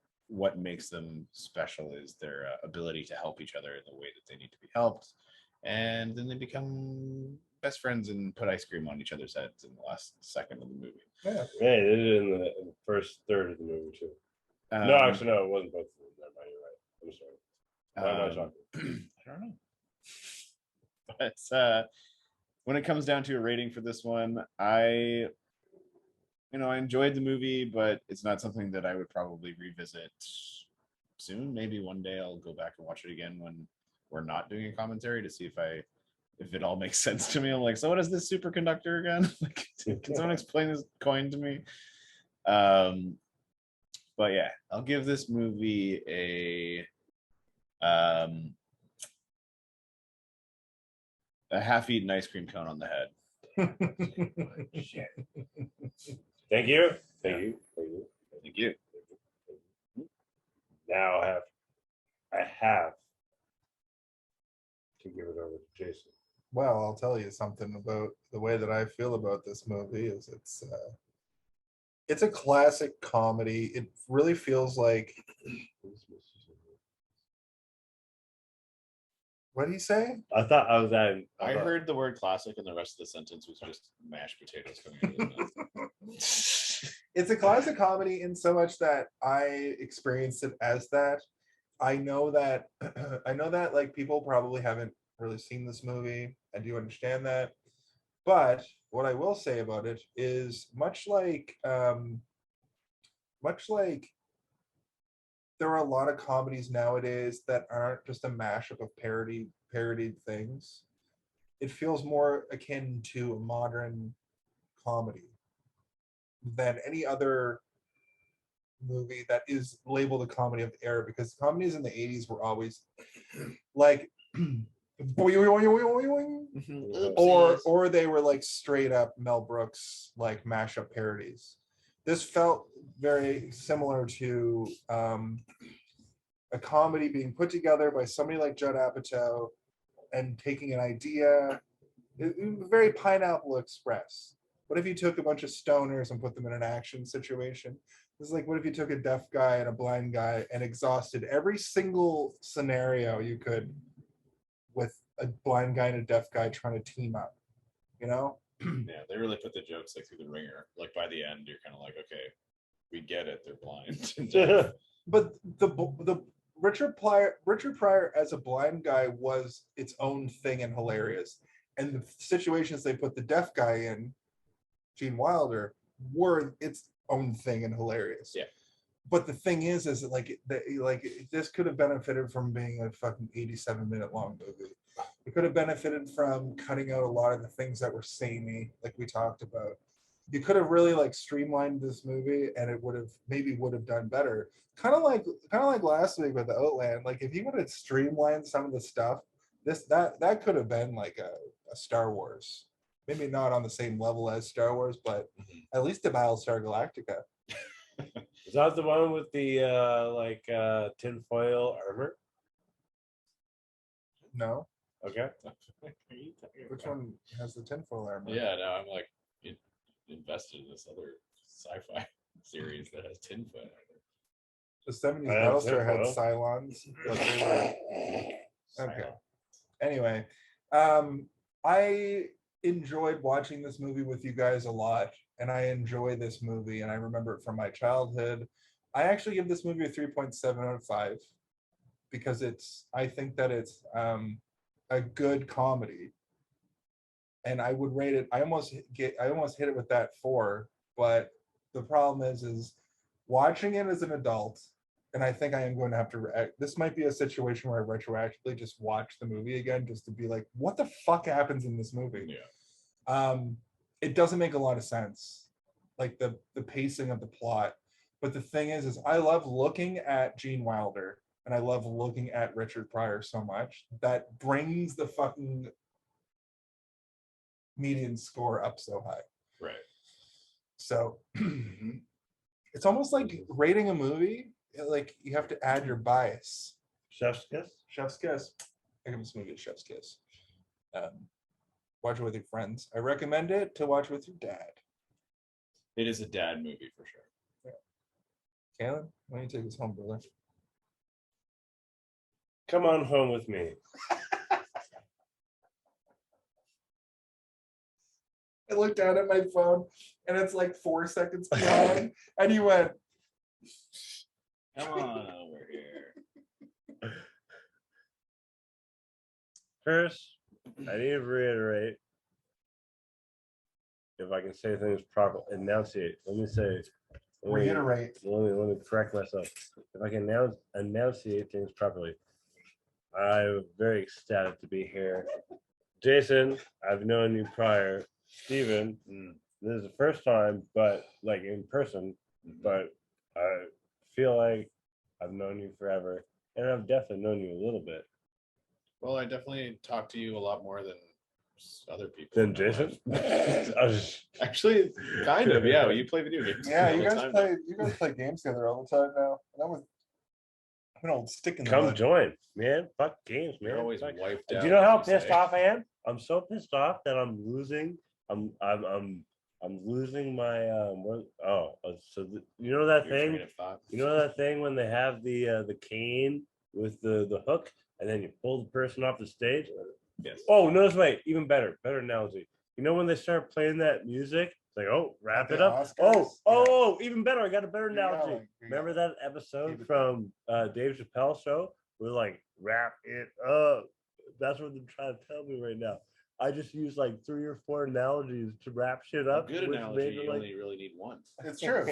makes them special is their ability to help each other in the way that they need to be helped, and then they become best friends and put ice cream on each other's heads in the last second of the movie. Yeah. Hey, they did it in the first third of the movie too. No, actually, no, it wasn't both of them. Never mind, you're right. I'm sorry. Why am I talking? I don't know. But when it comes down to a rating for this one, I enjoyed the movie, but it's not something that I would probably revisit soon. Maybe one day I'll go back and watch it again when we're not doing a commentary to see if it all makes sense to me. I'm like, so what is this superconductor again? Like, can someone explain this coin to me? But yeah, I'll give this movie a half-eaten ice cream cone on the head. Shit. Thank you. Thank you. Now I have to give it over to Jason. Well, I'll tell you something about the way that I feel about this movie is it's a classic comedy. It really feels like, what did he say? I thought I was at. I heard the word classic and the rest of the sentence was just mashed potatoes coming out of his mouth. It's a classic comedy in so much that I experienced it as that. I know that like people probably haven't really seen this movie. I do understand that. But what I will say about it is much like there are a lot of comedies nowadays that aren't just a mashup of parodied things. It feels more akin to a modern comedy than any other movie that is labeled a comedy of the era, because comedies in the 80s were always like or they were like straight up Mel Brooks like mashup parodies. This felt very similar to a comedy being put together by somebody like Judd Apatow and taking an idea, very Pineapple Express. What if you took a bunch of stoners and put them in an action situation? This is like, what if you took a deaf guy and a blind guy and exhausted every single scenario you could with a blind guy and a deaf guy trying to team up, you know? Yeah, they really put the jokes like through the ringer. Like by the end, you're kind of like, okay, we get it. They're blind. But the Richard Pryor as a blind guy was its own thing and hilarious. And the situations they put the deaf guy in, Gene Wilder, were its own thing and hilarious. Yeah. But the thing is like this could have benefited from being a fucking 87-minute long movie. It could have benefited from cutting out a lot of the things that were samey, like we talked about. You could have really like streamlined this movie, and it would have done better. Kind of like last week with the Outland. Like if you would have streamlined some of the stuff, that could have been like a Star Wars. Maybe not on the same level as Star Wars, but at least a Battlestar Galactica. Is that the one with the tinfoil armor? No. Okay. Which one has the tinfoil armor? Yeah, no, I'm like invested in this other sci-fi series that has tinfoil armor. The 70s I have Battlestar had tinfoil. Cylons, but they were okay. Anyway, I enjoyed watching this movie with you guys a lot, and I enjoy this movie, and I remember it from my childhood. I actually give this movie a 3.7 out of 5 because I think that it's a good comedy, and I would rate it. I almost hit it with that 4, but the problem is watching it as an adult. And I think I am going to have to. This might be a situation where I retroactively just watch the movie again, just to be like, what the fuck happens in this movie? Yeah. It doesn't make a lot of sense, like the pacing of the plot. But the thing is I love looking at Gene Wilder and I love looking at Richard Pryor so much that brings the fucking median score up so high. Right. So it's almost like rating a movie. Like you have to add your bias. Chef's kiss. Chef's kiss. I give this movie a chef's kiss. Watch it with your friends. I recommend it to watch with your dad. It is a dad movie for sure. Yeah. Kalen, why don't you take us home, brother? Come on home with me. I looked down at my phone and it's like 4 seconds behind, and he went, Come on over here. First, I need to reiterate, if I can say things properly, enunciate. Let me correct myself. If I can enunciate things properly, I'm very ecstatic to be here. Jason, I've known you prior. Steven, this is the first time, but like in person, but I feel like I've known you forever, and I've definitely known you a little bit. Well, I definitely talk to you a lot more than other people. Than Jason? Actually, kind of. Yeah, you play video games. yeah, all you the guys time. play games together all the time now. That was an old stick in the Come mud. join, man. Fuck games, man. You're always Fuck. wiped Do out. you know how as you pissed say. off I am? I'm so pissed off that I'm losing. I'm losing my you know that Your thing? train of thought. You know that thing when they have the cane with the hook, and then you pull the person off the stage? Yes. Oh, no, wait, even better analogy. You know when they start playing that music? It's like, oh, wrap At it the up. Oscars? Even better. I got a better You're analogy. yelling, you're Remember yelling. that episode Keep it from Dave Chappelle's show? We're like, wrap it up. That's what they're trying to tell me right now. I just used like 3 or 4 analogies to wrap shit A up. good which analogy. made it You like- only really need one. It's true.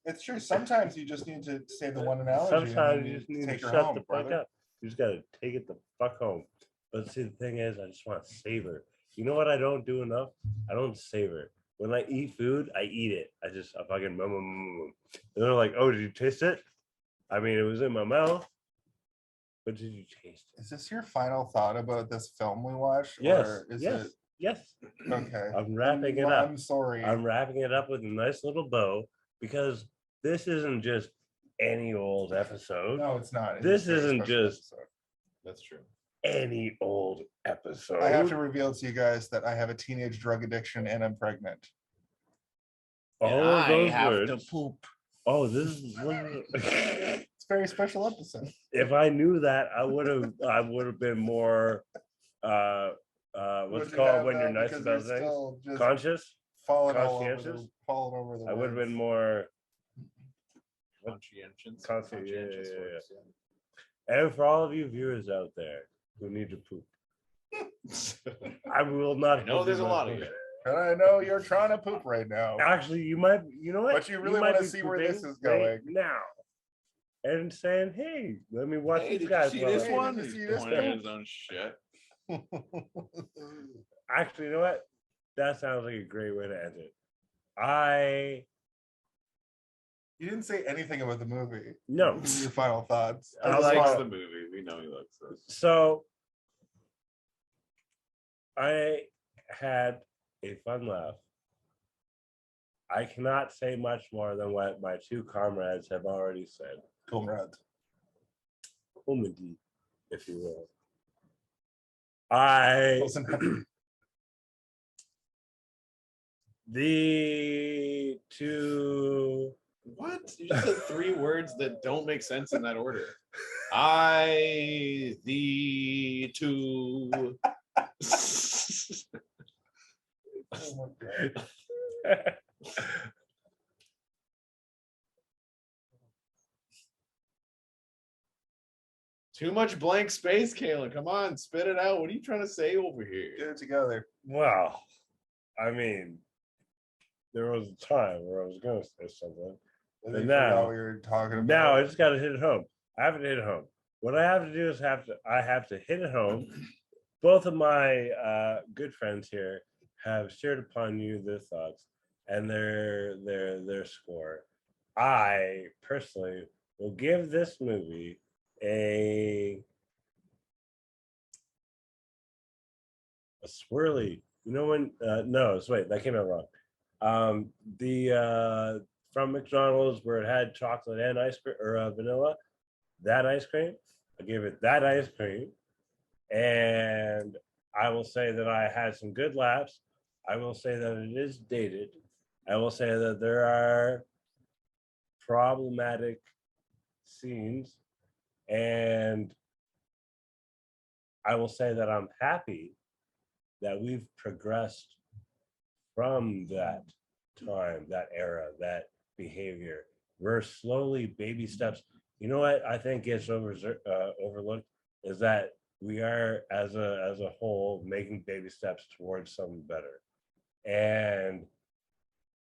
It's true. Sometimes you just need to say the one analogy. and Sometimes then you just need to take her shut home, the fuck brother. up. You just gotta take it the fuck home. But see, the thing is, I just want to savor. You know what I don't do enough? I don't savor. When I eat food, I eat it. I fucking and they're like, "Oh, did you taste it?" I mean, it was in my mouth, but did you taste it? Is this your final thought about this film we watched? Yes. Or is Yes. it Yes. okay? I'm wrapping it up. I'm sorry. I'm wrapping it up with a nice little bow because this isn't just any old episode. No, it's not. It's This a very isn't special just episode. That's true. any old episode. I have to reveal to you guys that I have a teenage drug addiction and I'm pregnant. All of those words. poop. Oh, this is. It's a very special episode. If I knew that, I would have been more. What's it called when you're nice about things? Conscious. Falling Conscientious? falling over the. I would have been words. more. Conscientious. Conscientious, yeah. And for all of you viewers out there who need to poop, I will not. I know there's a lot of you. And I know you're trying to poop right now. Actually, you might. You know what? But you really might wanna be see where this pooping is going. right now. And saying, "Hey, let me watch Hey, these did you guys." see while this I-" Hey, one? did you see He's this pointing at one? his own shit. Actually, you know what? That sounds like a great way to end it. You didn't say anything about the movie. No. Your final thoughts. I He like- likes the movie. We know he likes this. So I had a fun laugh. I cannot say much more than what my 2 comrades have already said. Comrade. Comedy, if you will. I Wilson Hunter. the two. What? You just said three words that don't make sense in that order. The two. Oh my God. Too much blank space, Kalen. Come on, spit it out. What are you trying to say over Get here? it together. Well, I mean, there was a time where I was going to say something. I But think now- forgot what you were talking about. Now I just got to hit it home. I haven't hit it home. What I have to do is I have to hit it home. Both of my good friends here have shared upon you their thoughts and their score. I personally will give this movie a swirly. You know when? No, wait, that came out wrong. The from McDonald's where it had chocolate and ice cream or vanilla, that ice cream. I gave it that ice cream, and I will say that I had some good laughs. I will say that it is dated. I will say that there are problematic scenes, and I will say that I'm happy that we've progressed from that time, that era, that behavior. We're slowly baby steps. You know what I think gets overlooked is that we are as a whole making baby steps towards something better. And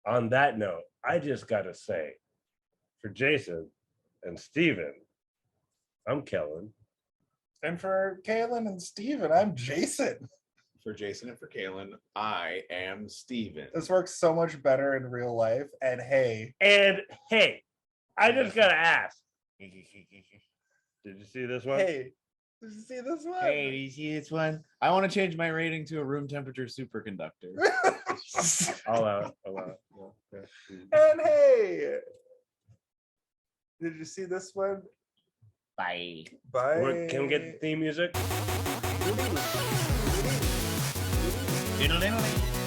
on that note, I just got to say, for Jason and Steven, I'm Kellen. And for Kaylin and Steven, I'm Jason. For Jason and for Kalen, I am Steven. This works so much better in real life. And hey, And hey, I just got to ask. Did you see this one? hey, did you see this one? Hey, do you see this one? I want to change my rating to a room temperature superconductor. I'll allow it. Yeah. And hey, did you see this one? Bye. Bye. Can we get the theme music? Diddle-diddle.